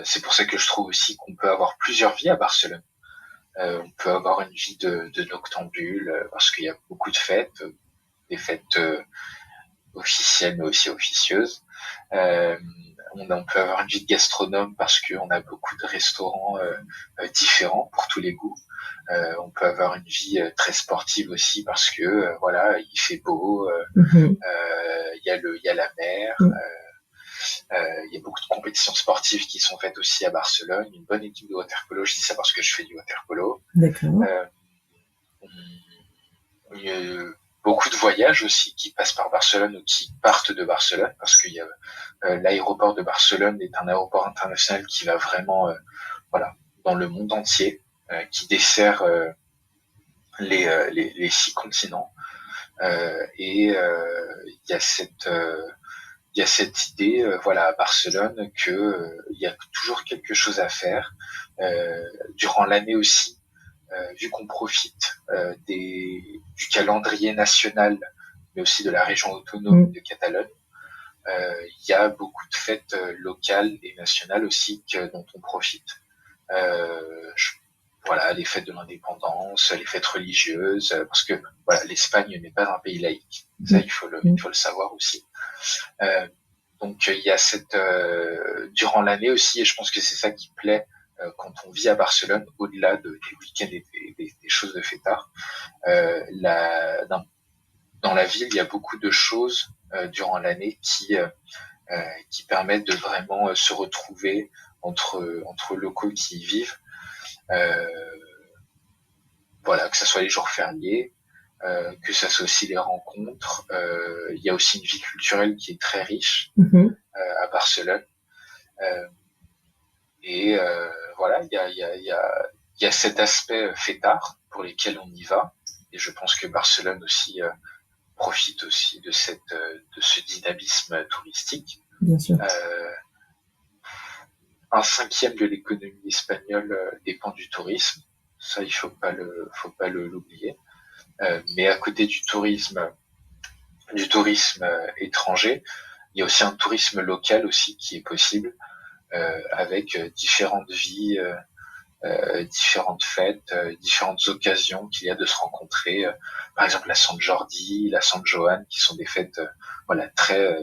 C'est pour ça que je trouve aussi qu'on peut avoir plusieurs vies à Barcelone. On peut avoir une vie de noctambule parce qu'il y a beaucoup de fêtes, des fêtes officielles mais aussi officieuses. Euh, on peut avoir une vie de gastronome parce qu'on a beaucoup de restaurants différents pour tous les goûts. On peut avoir une vie très sportive aussi parce que voilà, il fait beau, Mhm. il y a la mer, Mhm. il y a beaucoup de compétitions sportives qui sont faites aussi à Barcelone. Une bonne équipe de water-polo, je dis ça parce que je fais du water-polo. D'accord. Euh, il y a beaucoup de voyages aussi qui passent par Barcelone ou qui partent de Barcelone parce qu'il y a l'aéroport de Barcelone est un aéroport international qui va vraiment voilà dans le monde entier, qui dessert les 6 continents et il y a cette idée voilà à Barcelone que il y a toujours quelque chose à faire durant l'année aussi, vu qu'on profite du calendrier national mais aussi de la région autonome Mhm. de Catalogne. Il y a beaucoup de fêtes locales et nationales aussi dont on profite. Je, voilà, les fêtes de l'indépendance, les fêtes religieuses, parce que voilà, l'Espagne n'est pas un pays laïque. Ça, Mhm. il faut le savoir aussi. Euh, donc il y a cette durant l'année aussi, et je pense que c'est ça qui plaît quand on vit à Barcelone, au-delà des week-ends et des choses de fêtard. Dans la ville, il y a beaucoup de choses durant l'année qui permettent de vraiment se retrouver entre locaux qui y vivent. Euh, voilà, que ce soit les jours fériés, que ça soit aussi les rencontres. Il y a aussi une vie culturelle qui est très riche Mhm. à Barcelone. Euh, et voilà, il y a cet aspect fêtard pour lesquels on y va. Et je pense que Barcelone aussi profite aussi de ce dynamisme touristique. Bien sûr. Euh, un cinquième de l'économie espagnole dépend du tourisme. Ça, il faut pas l'oublier. Mais à côté du tourisme étranger, il y a aussi un tourisme local aussi qui est possible avec différentes vies, différentes fêtes, différentes occasions qu'il y a de se rencontrer. Par exemple, la Sant Jordi, la Sant Joan, qui sont des fêtes voilà Mhm. très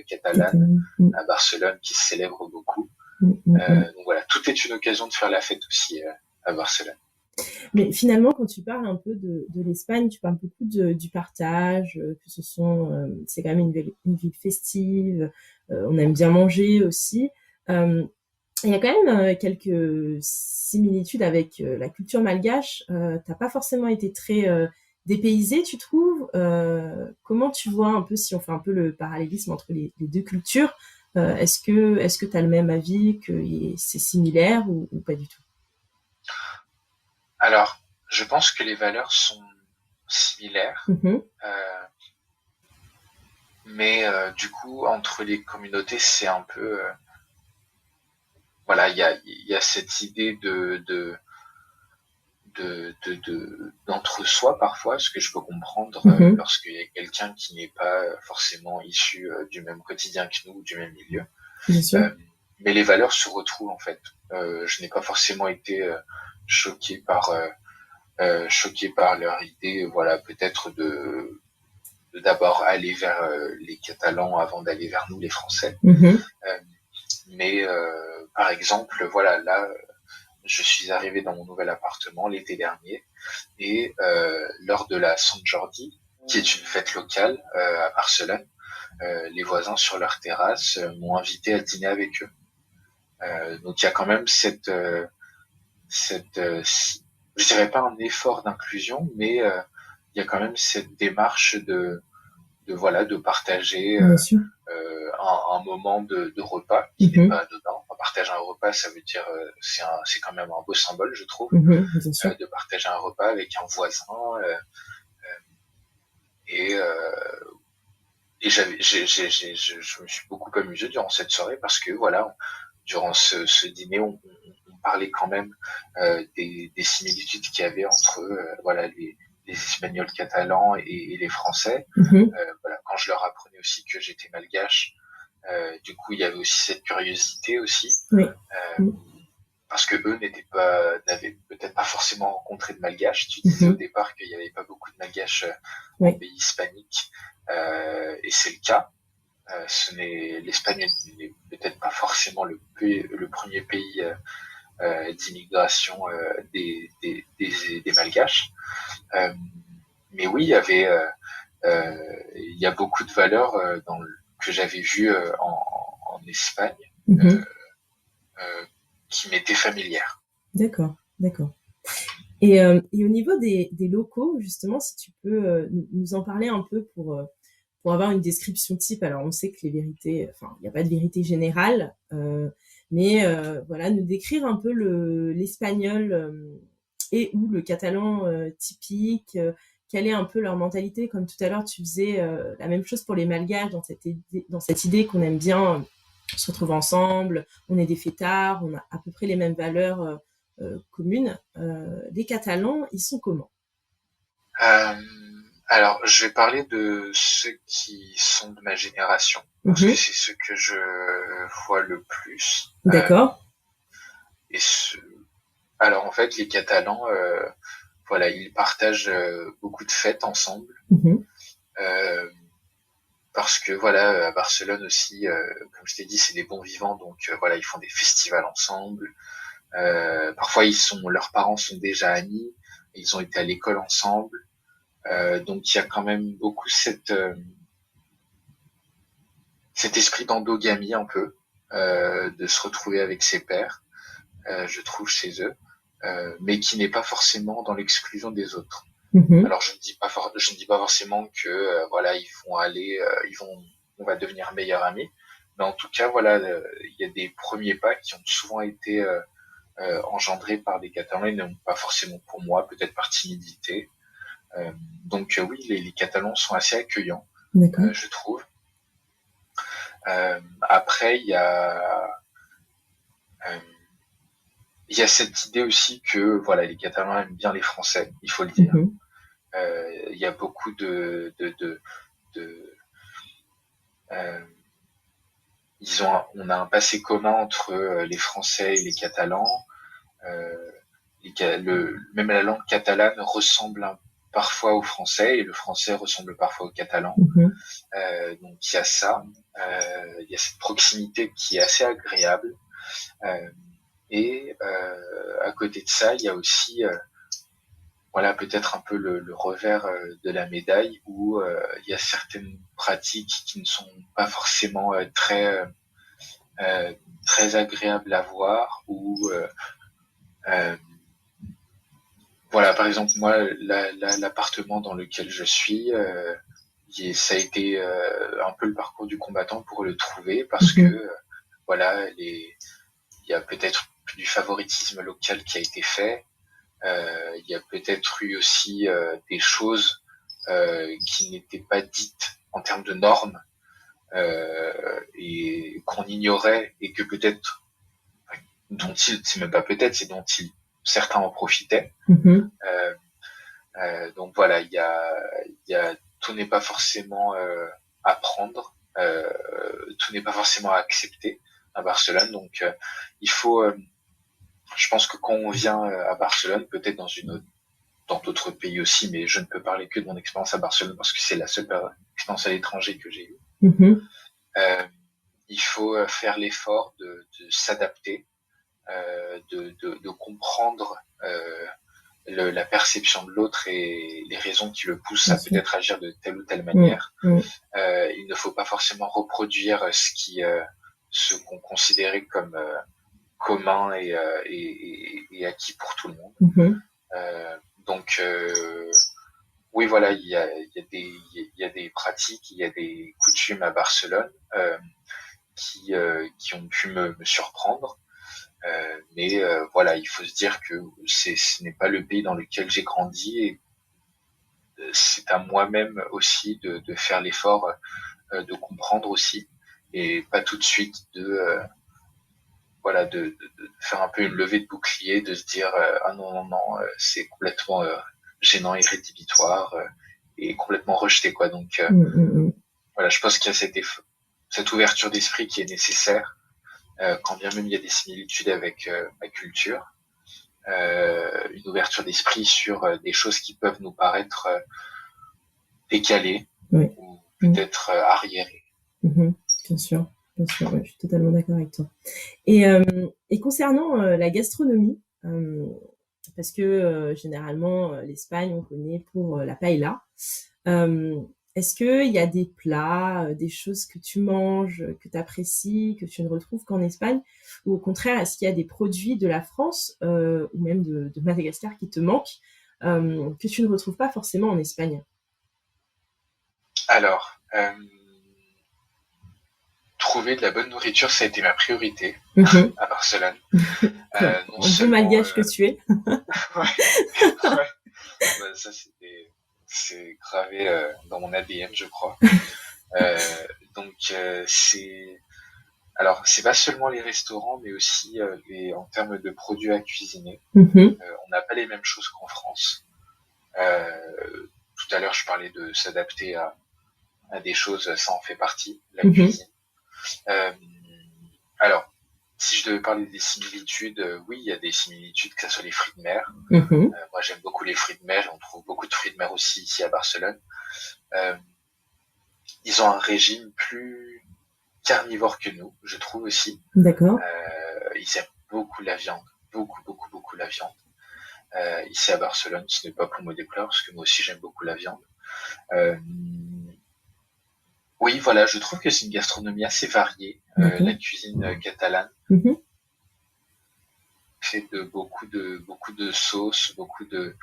catalanes Catalan. Mhm. à Barcelone qui se célèbrent beaucoup. Mhm. Mhm. Donc voilà, tout est une occasion de faire la fête aussi à Barcelone. Mais finalement, quand tu parles un peu de l'Espagne, tu parles beaucoup du partage, que c'est quand même une ville festive, on aime bien manger aussi. Euh, il y a quand même quelques similitudes avec la culture malgache. T'as pas forcément été très dépaysé, tu trouves? Comment tu vois un peu, si on fait un peu le parallélisme entre les deux cultures, est-ce que tu as le même avis, que c'est similaire ou pas du tout? Alors, je pense que les valeurs sont similaires, Mhm. mais du coup, entre les communautés, c'est un peu voilà, il y a cette idée d'entre-soi parfois, ce que je peux comprendre Mhm. lorsqu'il y a quelqu'un qui n'est pas forcément issu du même quotidien que nous, du même milieu. Bien sûr. Euh, mais les valeurs se retrouvent en fait. Je n'ai pas forcément été choqué choqué par leur idée, voilà, peut-être de d'abord aller vers les Catalans avant d'aller vers nous, les Français. Mhm. Mais par exemple, voilà, là, je suis arrivé dans mon nouvel appartement l'été dernier et lors de la Sant Jordi, qui est une fête locale à Barcelone, les voisins sur leur terrasse m'ont invité à dîner avec eux. Donc il y a quand même je dirais pas un effort d'inclusion, mais il y a quand même cette démarche voilà, de partager Bien sûr. un moment de repas qui n'est Mhm. pas anodin. Partager un repas, ça veut dire, c'est quand même un beau symbole, je trouve, Mhm. Bien sûr. de partager un repas avec un voisin. Et, euh, et je me suis beaucoup amusé durant cette soirée parce que voilà, durant ce dîner, on parlait quand même des similitudes qu'il y avait entre voilà les Espagnols catalans et les Français. Mhm. Voilà, quand je leur apprenais aussi que j'étais malgache, du coup il y avait aussi cette curiosité aussi. Oui. Euh, Mhm. parce que eux n'avaient peut-être pas forcément rencontré de malgaches. Tu disais au Mhm. départ qu'il n'y avait pas beaucoup de malgaches en Oui. pays hispanique, et c'est le cas. L'Espagne n'est peut-être pas forcément le premier pays d'immigration des malgaches. Euh, mais oui, il y a beaucoup de valeurs que j'avais vues en Espagne Mhm. euh, qui m'étaient familières. D'accord. D'accord. Et au niveau des locaux, justement, si tu peux nous en parler un peu pour avoir une description type. Alors, on sait que les vérités, enfin, il n'y a pas de vérité générale, mais voilà, nous décrire un peu l'espagnol et ou le catalan typique, quelle est un peu leur mentalité. Comme tout à l'heure, tu faisais la même chose pour les malgaches, dans cette idée qu'on aime bien se retrouver ensemble, on est des fêtards, on a à peu près les mêmes valeurs communes. Les Catalans, ils sont comment? Euh, alors, je vais parler de ceux qui sont de ma génération, parce que Mhm. c'est ceux que je vois le plus. D'accord. Et alors, en fait, les Catalans, voilà, ils partagent beaucoup de fêtes ensemble, Mhm. euh, parce que voilà, à Barcelone aussi, comme je t'ai dit, c'est des bons vivants, donc voilà, ils font des festivals ensemble. Parfois, leurs parents sont déjà amis, ils ont été à l'école ensemble. Donc il y a quand même beaucoup cet esprit d'endogamie un peu, de se retrouver avec ses pairs, je trouve chez eux, mais qui n'est pas forcément dans l'exclusion des autres. Mhm. Alors je ne dis pas forcément que voilà on va devenir meilleurs amis, mais en tout cas voilà, il y a des premiers pas qui ont souvent été engendrés par des Catalans et non pas forcément pour moi, peut-être par timidité. Euh, donc oui, les Catalans sont assez accueillants, D'accord. je trouve. Après, euh, il y a cette idée aussi que voilà, les Catalans aiment bien les Français, il faut le dire. Mhm. Il y a beaucoup de euh, on a un passé commun entre les Français et les Catalans. Euh, même la langue catalane ressemble parfois au français et le français ressemble parfois au catalan. Mhm. Donc il y a ça, il y a cette proximité qui est assez agréable. Euh, et à côté de ça, il y a aussi voilà peut-être un peu le revers de la médaille où il y a certaines pratiques qui ne sont pas forcément euh, très agréables à voir ou euh, voilà par exemple moi l'appartement dans lequel je suis ça a été un peu le parcours du combattant pour le trouver parce que Mhm. voilà il y a peut-être du favoritisme local qui a été fait. Il y a peut-être eu aussi des choses qui n'étaient pas dites en termes de normes et qu'on ignorait et que peut-être c'est même pas peut-être, c'est dont certains en profitaient. Mhm. Euh, donc voilà, il y a tout n'est pas forcément à prendre, tout n'est pas forcément à accepter à Barcelone. Donc il faut, je pense que quand on vient à Barcelone, peut-être dans d'autres pays aussi, mais je ne peux parler que de mon expérience à Barcelone parce que c'est la seule expérience à l'étranger que j'ai eue. Mhm. Euh, il faut faire l'effort de s'adapter de comprendre la perception de l'autre et les raisons qui le poussent à peut-être agir de telle ou telle manière. Il ne faut pas forcément reproduire ce qu'on considérait comme commun et acquis pour tout le monde. Donc oui, voilà, il y a des pratiques, il y a des coutumes à Barcelone qui ont pu me surprendre. Mais voilà, il faut se dire que ce n'est pas le pays dans lequel j'ai grandi et c'est à moi-même aussi de faire l'effort de comprendre aussi et pas tout de suite voilà de faire un peu une levée de bouclier, de se dire ah non non non c'est complètement gênant et rédhibitoire et complètement rejeté quoi. Donc voilà, je pense qu'il y a cette ouverture d'esprit qui est nécessaire quand bien même il y a des similitudes avec ma culture. Une ouverture d'esprit sur des choses qui peuvent nous paraître décalées ou peut-être arriérées. Bien sûr, ouais, je suis totalement d'accord avec toi. Et concernant la gastronomie, parce que généralement l'Espagne on connaît pour la paella. Est-ce qu'il y a des plats, des choses que tu manges, que tu apprécies, que tu ne retrouves qu'en Espagne? Ou au contraire, est-ce qu'il y a des produits de la France ou même de Madagascar qui te manquent, que tu ne retrouves pas forcément en Espagne? Alors, trouver de la bonne nourriture, ça a été ma priorité à Barcelone. Non bon malgache que tu es. ouais. Bah, ça, c'est gravé dans mon ADN, je crois. Donc, alors, c'est pas seulement les restaurants, mais aussi en termes de produits à cuisiner. On n'a pas les mêmes choses qu'en France. Tout à l'heure, je parlais de s'adapter à des choses, ça en fait partie, la cuisine. Alors, si je devais parler des similitudes, oui, il y a des similitudes, que ce soit les fruits de mer. Moi, j'aime beaucoup les fruits de mer, et on trouve beaucoup de fruits de mer aussi ici à Barcelone. Ils ont un régime plus carnivore que nous, je trouve aussi. D'accord. Ils aiment beaucoup la viande, beaucoup la viande. Ici à Barcelone, ce n'est pas pour me déplaire, parce que moi aussi j'aime beaucoup la viande. Oui, voilà, je trouve que c'est une gastronomie assez variée, la cuisine catalane. Fait de beaucoup de sauces, beaucoup de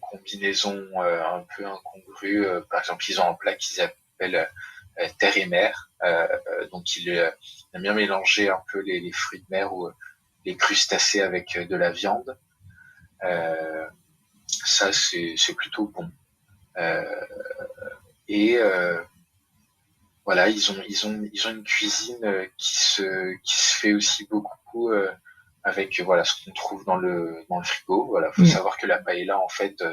combinaisons un peu incongrues. Par exemple, ils ont un plat qu'ils appellent terre et mer. Donc, ils aiment bien mélanger un peu les fruits de mer ou les crustacés avec de la viande. Ça, c'est plutôt bon. Et voilà, ils ont une cuisine qui se fait aussi beaucoup avec voilà ce qu'on trouve dans le frigo. Voilà, faut savoir que la paella en fait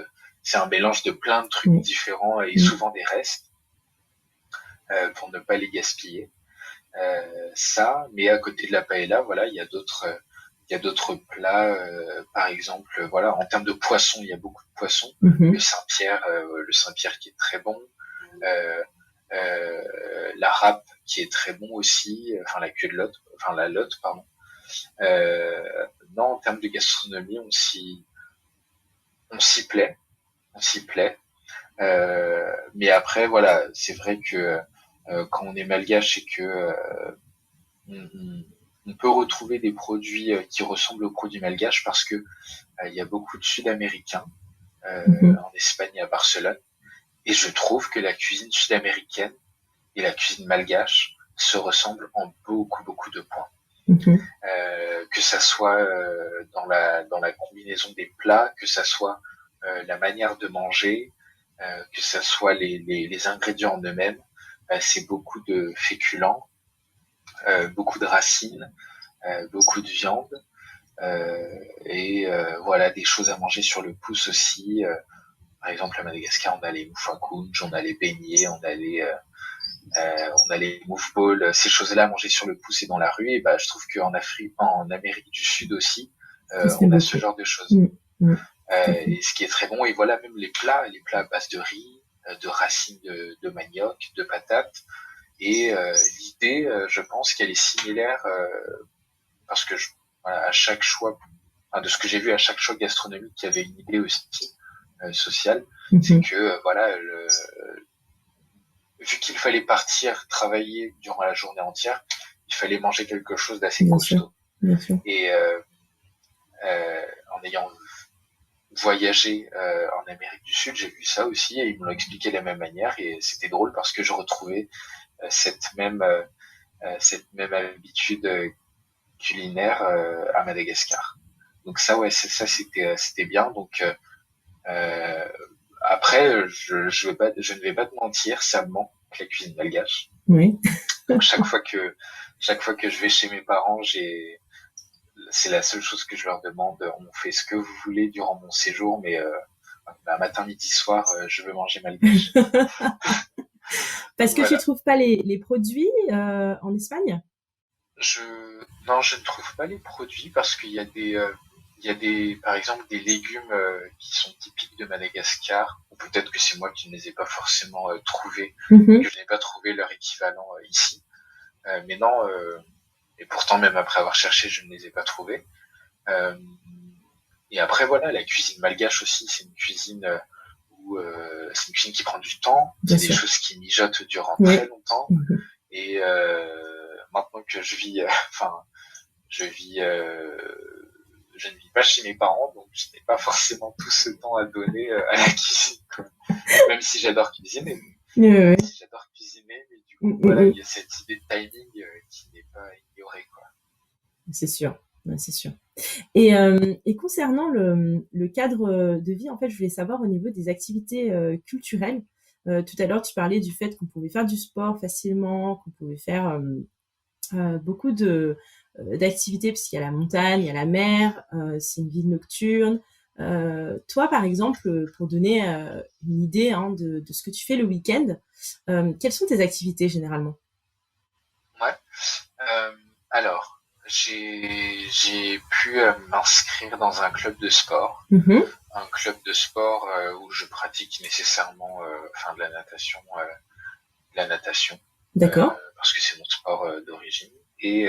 c'est un mélange de plein de trucs différents et souvent des restes pour ne pas les gaspiller. Ça, mais à côté de la paella, voilà, il y a d'autres plats, par exemple, voilà, en termes de poisson, il y a beaucoup de poissons. Le Saint-Pierre qui est très bon. La râpe qui est très bon aussi, enfin la queue de lotte, enfin la lotte, pardon. Non, en termes de gastronomie, on s'y plaît. Mais après, voilà, c'est vrai que quand on est malgache et que on peut retrouver des produits qui ressemblent aux produits malgaches parce que il y a beaucoup de Sud-Américains en Espagne et à Barcelone. Et je trouve que la cuisine sud-américaine et la cuisine malgache se ressemblent en beaucoup de points. Que ça soit dans la combinaison des plats, que ça soit la manière de manger, que ça soit les ingrédients en eux-mêmes. C'est beaucoup de féculents, beaucoup de racines, beaucoup de viande et voilà des choses à manger sur le pouce aussi. Par exemple à Madagascar, on a les moufakouns, on a les beignets, on a les moufballs, ces choses-là à manger sur le pouce et dans la rue. Et bah, je trouve qu'en Amérique du Sud aussi, on a ce genre de choses. Et ce qui est très bon. Et voilà, même les plats à base de riz, de racines de manioc, de patates. Et l'idée, je pense qu'elle est similaire parce que voilà, à chaque choix, de ce que j'ai vu, à chaque choix gastronomique, il y avait une idée aussi sociale. C'est que voilà, vu qu'il fallait partir travailler durant la journée entière, il fallait manger quelque chose d'assez costaud. Bien sûr. Et en ayant voyagé en Amérique du Sud, j'ai vu ça aussi et ils me l'ont expliqué de la même manière et c'était drôle parce que je retrouvais cette même habitude culinaire à Madagascar. Donc ça, ouais, ça c'était bien. Donc après, je ne vais pas te mentir, ça me manque la cuisine malgache. Oui. Donc chaque fois que je vais chez mes parents, c'est la seule chose que je leur demande. On fait ce que vous voulez durant mon séjour, mais matin, midi, soir, je veux manger malgache. Parce que tu trouves pas les produits en Espagne? Non, je ne trouve pas les produits parce qu'il y a par exemple, des légumes qui sont typiques de Madagascar, ou peut-être que c'est moi qui ne les ai pas forcément trouvés, que je n'ai pas trouvé leur équivalent ici. Mais non, et pourtant même après avoir cherché, je ne les ai pas trouvés. Et après voilà, la cuisine malgache aussi, c'est une cuisine c'est une cuisine qui prend du temps, c'est des choses qui mijotent durant très longtemps. Et maintenant que je vis, je ne vis pas chez mes parents, donc je n'ai pas forcément tout ce temps à donner à la cuisine, quoi. Même si j'adore cuisiner. Mais du coup, voilà, il y a cette idée de timing qui n'est pas ignorée, quoi. C'est sûr, c'est sûr. Et concernant le cadre de vie, en fait, je voulais savoir au niveau des activités culturelles. Tout à l'heure, tu parlais du fait qu'on pouvait faire du sport facilement, qu'on pouvait faire beaucoup d'activités, parce qu'il y a la montagne, il y a la mer, c'est une ville nocturne. Toi, par exemple, pour donner une idée de ce que tu fais le week-end, quelles sont tes activités généralement? Ouais. Alors, j'ai pu m'inscrire dans un club de sport. Un club de sport où je pratique nécessairement de la natation. D'accord. Parce que c'est mon sport d'origine. Et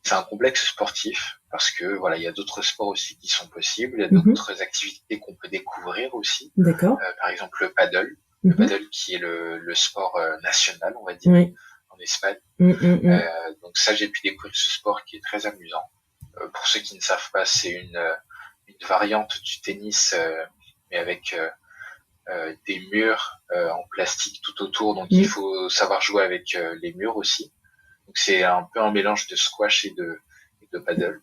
c'est un complexe sportif parce que voilà, il y a d'autres sports aussi qui sont possibles, il y a d'autres activités qu'on peut découvrir aussi. D'accord. Par exemple le paddle, le paddle qui est le sport national, on va dire, en Espagne. Donc ça, j'ai pu découvrir ce sport qui est très amusant. Pour ceux qui ne savent pas, c'est une variante du tennis, mais avec des murs en plastique tout autour. Donc il faut savoir jouer avec les murs aussi. Donc c'est un peu un mélange de squash et de paddle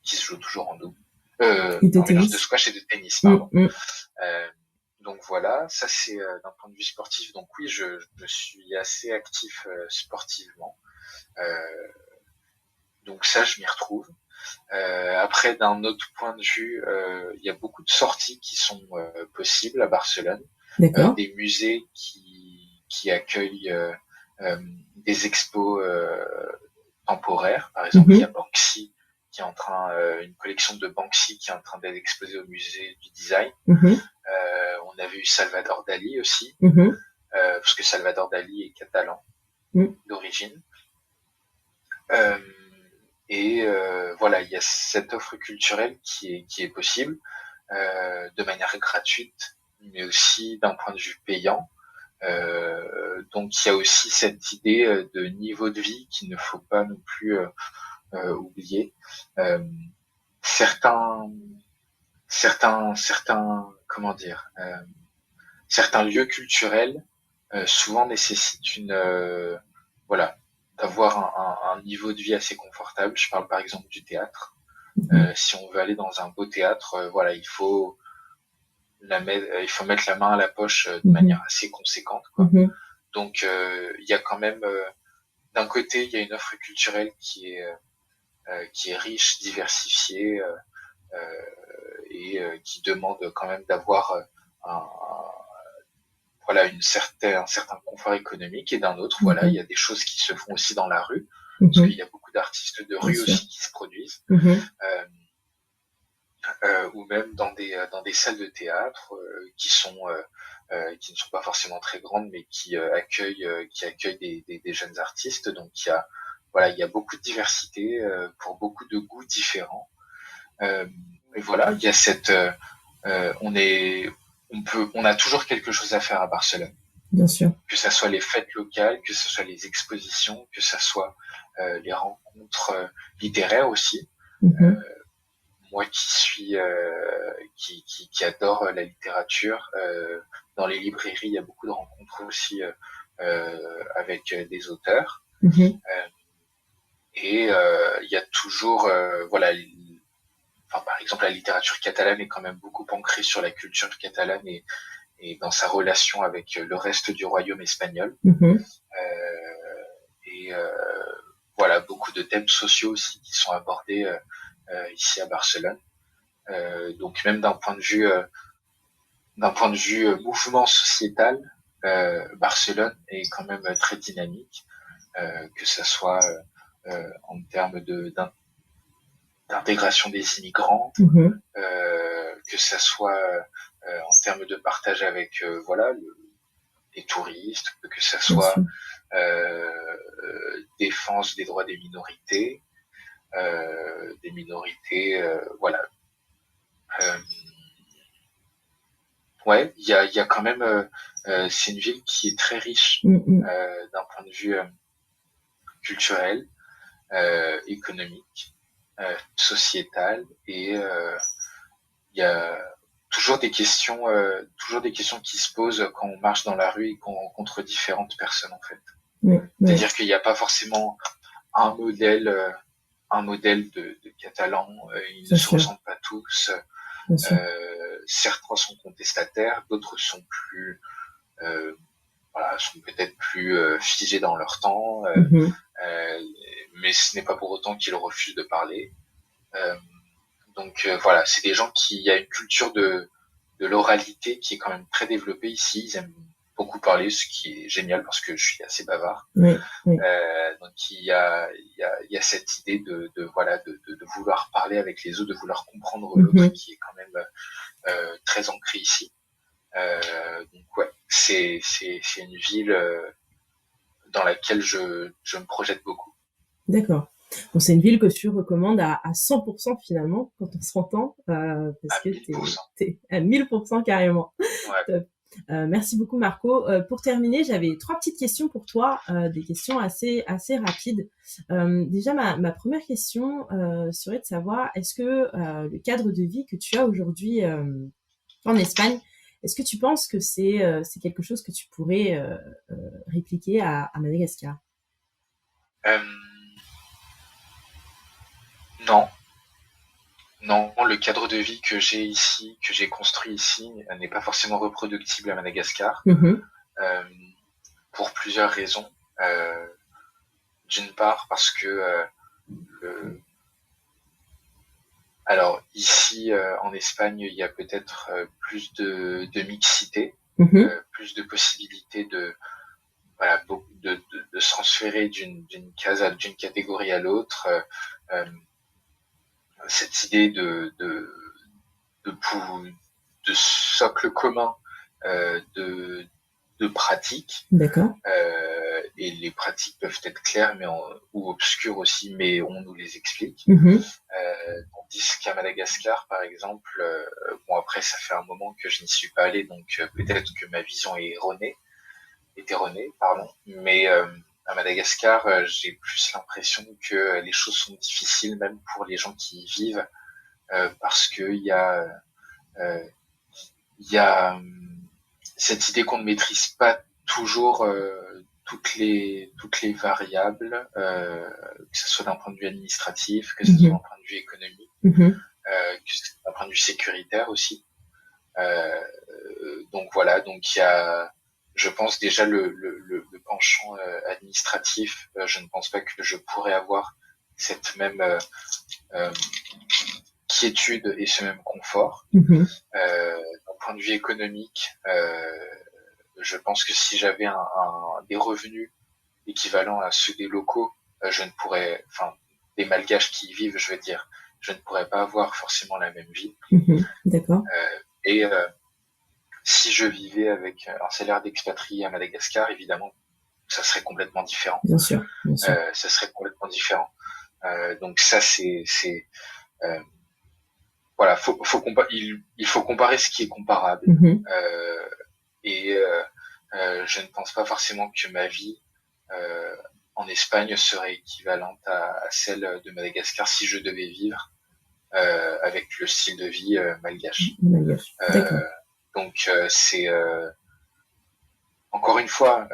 qui se joue toujours en double. Un mélange de squash et de tennis, pardon. Donc voilà, ça c'est d'un point de vue sportif. Donc oui, je suis assez actif sportivement. Donc ça, je m'y retrouve. Après, d'un autre point de vue, il y a beaucoup de sorties qui sont possibles à Barcelone. Des musées qui accueillent des expos temporaires. Par exemple, il y a Banksy qui est en train, une collection de Banksy qui est en train d'être exposée au musée du design. On avait eu Salvador Dali aussi, parce que Salvador Dali est catalan d'origine. Et voilà, il y a cette offre culturelle qui est possible de manière gratuite, mais aussi d'un point de vue payant. Donc il y a aussi cette idée de niveau de vie qu'il ne faut pas non plus oublier. Certains comment dire, certains lieux culturels souvent nécessitent voilà, d'avoir un niveau de vie assez confortable. Je parle par exemple du théâtre. Si on veut aller dans un beau théâtre, voilà, il faut mettre la main à la poche de manière assez conséquente, quoi. Donc il y a quand même d'un côté il y a une offre culturelle qui est riche, diversifiée et qui demande quand même d'avoir un certain confort économique, et d'un autre, voilà, il y a des choses qui se font aussi dans la rue, parce qu'il y a beaucoup d'artistes de rue aussi qui se produisent, ou même dans des salles de théâtre qui ne sont pas forcément très grandes, mais qui accueillent des jeunes artistes. Donc il y a voilà, il y a beaucoup de diversité pour beaucoup de goûts différents. Et voilà, il y a on a toujours quelque chose à faire à Barcelone. Bien sûr. Que ça soit les fêtes locales, que ce soit les expositions, que ça soit les rencontres littéraires aussi. Mm-hmm. Moi qui adore la littérature, dans les librairies, il y a beaucoup de rencontres aussi avec des auteurs. Mm-hmm. Et il y a toujours, voilà, par exemple, la littérature catalane est quand même beaucoup ancrée sur la culture catalane et dans sa relation avec le reste du royaume espagnol. Mm-hmm. Et voilà, beaucoup de thèmes sociaux aussi qui sont abordés ici à Barcelone. Donc même d'un point de vue mouvement sociétal, Barcelone est quand même très dynamique, que ça soit en termes d'intégration des immigrants, Mm-hmm. que ça soit en termes de partage avec voilà les touristes, que ça Bien soit sûr. défense des droits des minorités, voilà. Ouais, il y a quand même, c'est une ville qui est très riche Mm-hmm. d'un point de vue culturel, économique, sociétal, et il y a toujours des questions qui se posent quand on marche dans la rue et qu'on rencontre différentes personnes en fait. Oui, oui. C'est-à-dire qu'il n'y a pas forcément un modèle, de catalan, ils ne Bien se sûr. ressemblent pas tous. Bien sûr. Certains sont contestataires, d'autres sont voilà, sont peut-être plus figés dans leur temps, Mm-hmm. mais ce n'est pas pour autant qu'ils refusent de parler. Euh, donc voilà, c'est des gens il y a une culture de l'oralité qui est quand même très développée ici. Ils aiment beaucoup parler, ce qui est génial parce que je suis assez bavard. Oui, oui. Donc il y a cette idée voilà de vouloir parler avec les autres, de vouloir comprendre l'autre, Mm-hmm. qui est quand même très ancrée ici. Donc ouais, c'est une ville dans laquelle je me projette beaucoup. D'accord. Bon, c'est une ville que tu recommandes à 100% finalement quand on s'entend, parce À que 1000%. t'es à 1000% carrément. Ouais. Top. Merci beaucoup Marco. Pour terminer, j'avais 3 petites questions pour toi, des questions assez rapides. Déjà ma première question serait de savoir, est-ce que le cadre de vie que tu as aujourd'hui en Espagne, est-ce que tu penses que c'est quelque chose que tu pourrais répliquer à Madagascar? Euh, non, non, le cadre de vie que j'ai ici, que j'ai construit ici, n'est pas forcément reproductible à Madagascar, Mm-hmm. euh, pour plusieurs raisons. Euh, D'une part parce que le... alors ici en Espagne, il y a peut-être plus de mixité, Mm-hmm. plus de possibilités voilà, de se transférer d'une catégorie à l'autre. Euh, Cette idée de, de socle commun de pratiques. D'accord. Et les pratiques peuvent être claires ou obscures aussi, mais on nous les explique. Mm-hmm. Tandis qu'à Madagascar, par exemple, bon après ça fait un moment que je n'y suis pas allé, donc peut-être que ma vision est erronée, pardon. Mais à Madagascar, j'ai plus l'impression que les choses sont difficiles, même pour les gens qui y vivent, parce que euh, il y a cette idée qu'on ne maîtrise pas toujours toutes les variables, que ce soit d'un point de vue administratif, que ce soit d'un point de vue économique, Mm-hmm. que ce soit d'un point de vue sécuritaire aussi. Donc voilà, donc il y a, je pense déjà le penchant administratif, je ne pense pas que je pourrais avoir cette même euh, quiétude et ce même confort. Mm-hmm. D'un point de vue économique, je pense que si j'avais des revenus équivalents à ceux des locaux, je ne pourrais, enfin, des malgaches qui y vivent, je veux dire, je ne pourrais pas avoir forcément la même vie. Mm-hmm. D'accord. Et si je vivais avec un salaire d'expatrié à Madagascar, évidemment, ça serait complètement différent. Bien sûr, bien sûr. Ça serait complètement différent. Donc ça, voilà, il faut comparer ce qui est comparable. Et je ne pense pas forcément que ma vie en Espagne serait équivalente à celle de Madagascar si je devais vivre avec le style de vie malgache. D'accord. Donc c'est encore une fois,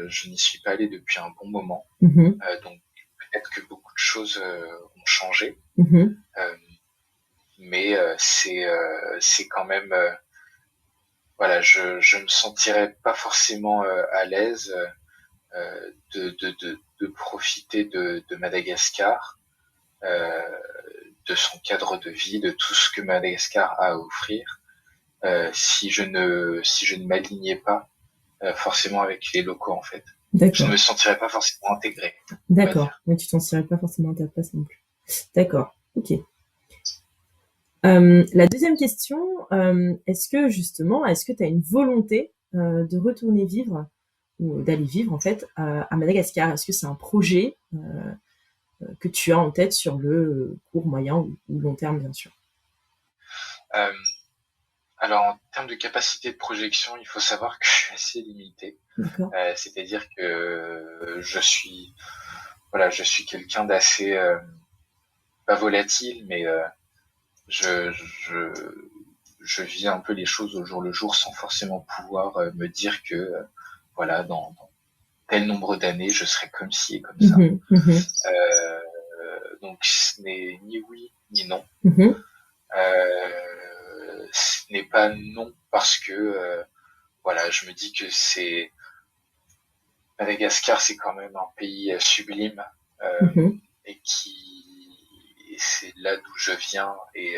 je n'y suis pas allé depuis un bon moment, donc peut-être que beaucoup de choses ont changé, mais c'est quand même voilà, je me sentirais pas forcément à l'aise de profiter de Madagascar, de son cadre de vie, de tout ce que Madagascar a à offrir, si je ne m'alignais pas forcément avec les locaux en fait. D'accord. Je ne me sentirais pas forcément intégré. D'accord, mais tu t'en sentirais pas forcément à ta place non plus. D'accord, ok. La deuxième question, est-ce que tu as une volonté de retourner vivre ou d'aller vivre en fait à Madagascar? Est-ce que c'est un projet que tu as en tête sur le court, moyen ou long terme, bien sûr? Alors en termes de capacité de projection, il faut savoir que je suis assez limité. C'est-à-dire que je suis quelqu'un d'assez pas volatile, mais je vis un peu les choses au jour le jour sans forcément pouvoir me dire que voilà, dans tel nombre d'années, je serai comme ci et comme ça. Donc ce n'est ni oui ni non. Ce n'est pas non parce que voilà, je me dis que Madagascar, c'est quand même un pays sublime et c'est là d'où je viens et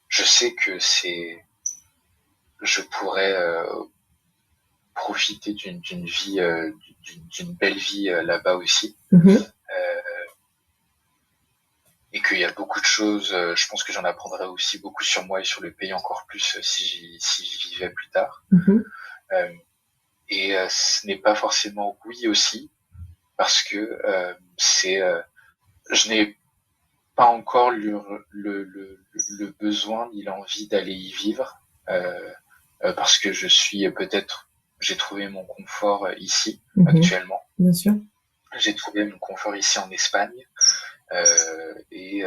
je sais que je pourrais profiter d'une vie, d'une belle vie là-bas aussi. Et qu'il y a beaucoup de choses, je pense que j'en apprendrai aussi beaucoup sur moi et sur le pays encore plus si j'y vivais plus tard. Et ce n'est pas forcément oui aussi, parce que je n'ai pas encore le besoin ni l'envie d'aller y vivre, parce que j'ai trouvé mon confort ici actuellement. Bien sûr. J'ai trouvé mon confort ici en Espagne, et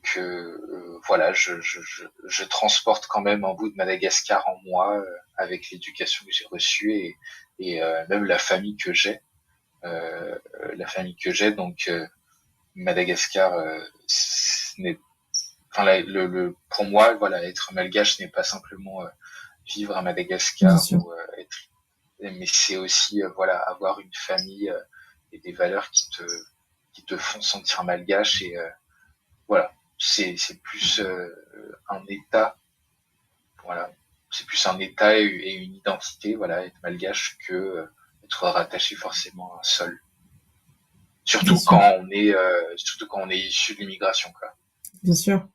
que voilà, je transporte quand même un bout de Madagascar en moi avec l'éducation que j'ai reçue et même la famille que j'ai. Donc Madagascar, pour moi, voilà, être malgache n'est pas simplement vivre à Madagascar ou mais c'est aussi voilà, avoir une famille et des valeurs qui te font sentir malgache et voilà, c'est plus un état, voilà, c'est plus un état et une identité, voilà, être malgache que être rattaché forcément à un sol. Surtout quand on est issu de l'immigration, quoi. Bien sûr.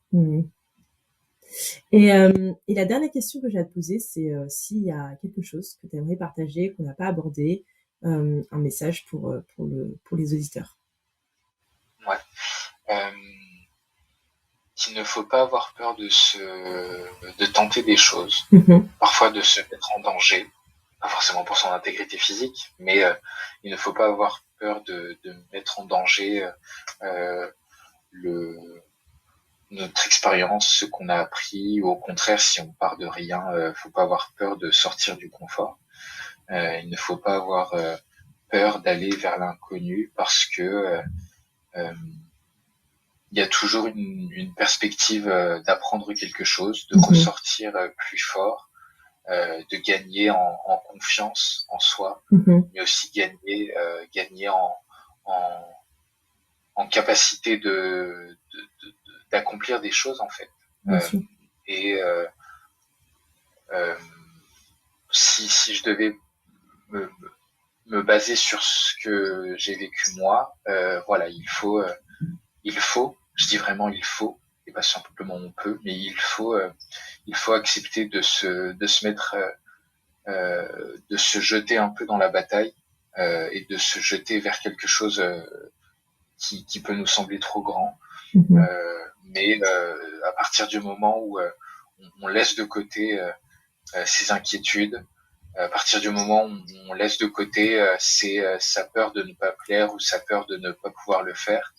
Et la dernière question que j'ai à te poser, c'est s'il y a quelque chose que tu aimerais partager, qu'on n'a pas abordé, un message pour les auditeurs. Ouais. Qu'il ne faut pas avoir peur de tenter des choses, parfois de se mettre en danger, pas forcément pour son intégrité physique, mais il ne faut pas avoir peur de mettre en danger notre expérience, ce qu'on a appris, ou au contraire, si on part de rien, faut pas avoir peur de sortir du confort. Il ne faut pas avoir peur d'aller vers l'inconnu parce que il y a toujours une perspective d'apprendre quelque chose, de ressortir plus fort, de gagner en confiance en soi, mais aussi gagner en capacité d'accomplir des choses en fait. Et si je devais me baser sur ce que j'ai vécu moi, voilà, il faut, je dis vraiment il faut, et pas simplement on peut, mais il faut accepter de se mettre, de se jeter un peu dans la bataille, et de se jeter vers quelque chose qui peut nous sembler trop grand. Mais à partir du moment où on laisse de côté ses inquiétudes, à partir du moment où on laisse de côté sa peur de ne pas plaire ou sa peur de ne pas pouvoir le faire,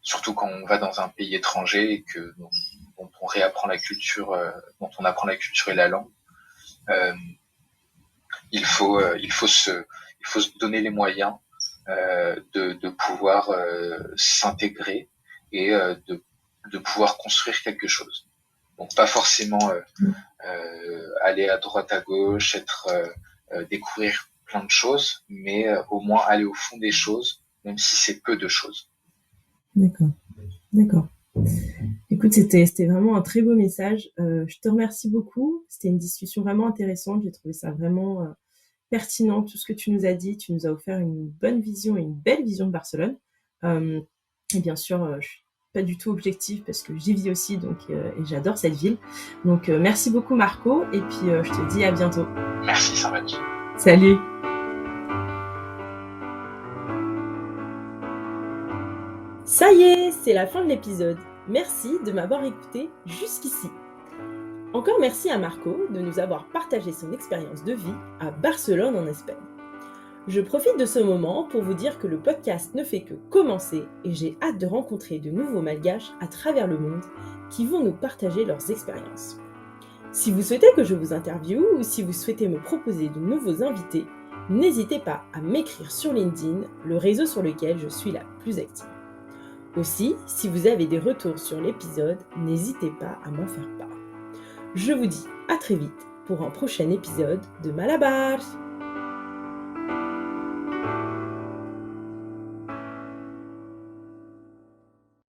surtout quand on va dans un pays étranger et que dont on réapprend la culture, dont on apprend la culture et la langue, il faut se donner les moyens de pouvoir s'intégrer et de pouvoir construire quelque chose. Donc pas forcément aller à droite à gauche, découvrir plein de choses, mais au moins aller au fond des choses, même si c'est peu de choses. D'accord. Écoute, c'était vraiment un très beau message. Je te remercie beaucoup. C'était une discussion vraiment intéressante. J'ai trouvé ça vraiment pertinent, tout ce que tu nous as dit. Tu nous as offert une bonne vision et une belle vision de Barcelone. Et bien sûr, je suis pas du tout objective parce que j'y vis aussi, donc et j'adore cette ville. Donc merci beaucoup Marco, et puis je te dis à bientôt. Merci Sarmati. Salut. Ça y est, c'est la fin de l'épisode. Merci de m'avoir écouté jusqu'ici. Encore merci à Marco de nous avoir partagé son expérience de vie à Barcelone en Espagne. Je profite de ce moment pour vous dire que le podcast ne fait que commencer et j'ai hâte de rencontrer de nouveaux Malgaches à travers le monde qui vont nous partager leurs expériences. Si vous souhaitez que je vous interviewe ou si vous souhaitez me proposer de nouveaux invités, n'hésitez pas à m'écrire sur LinkedIn, le réseau sur lequel je suis la plus active. Aussi, si vous avez des retours sur l'épisode, n'hésitez pas à m'en faire part. Je vous dis à très vite pour un prochain épisode de Malabar.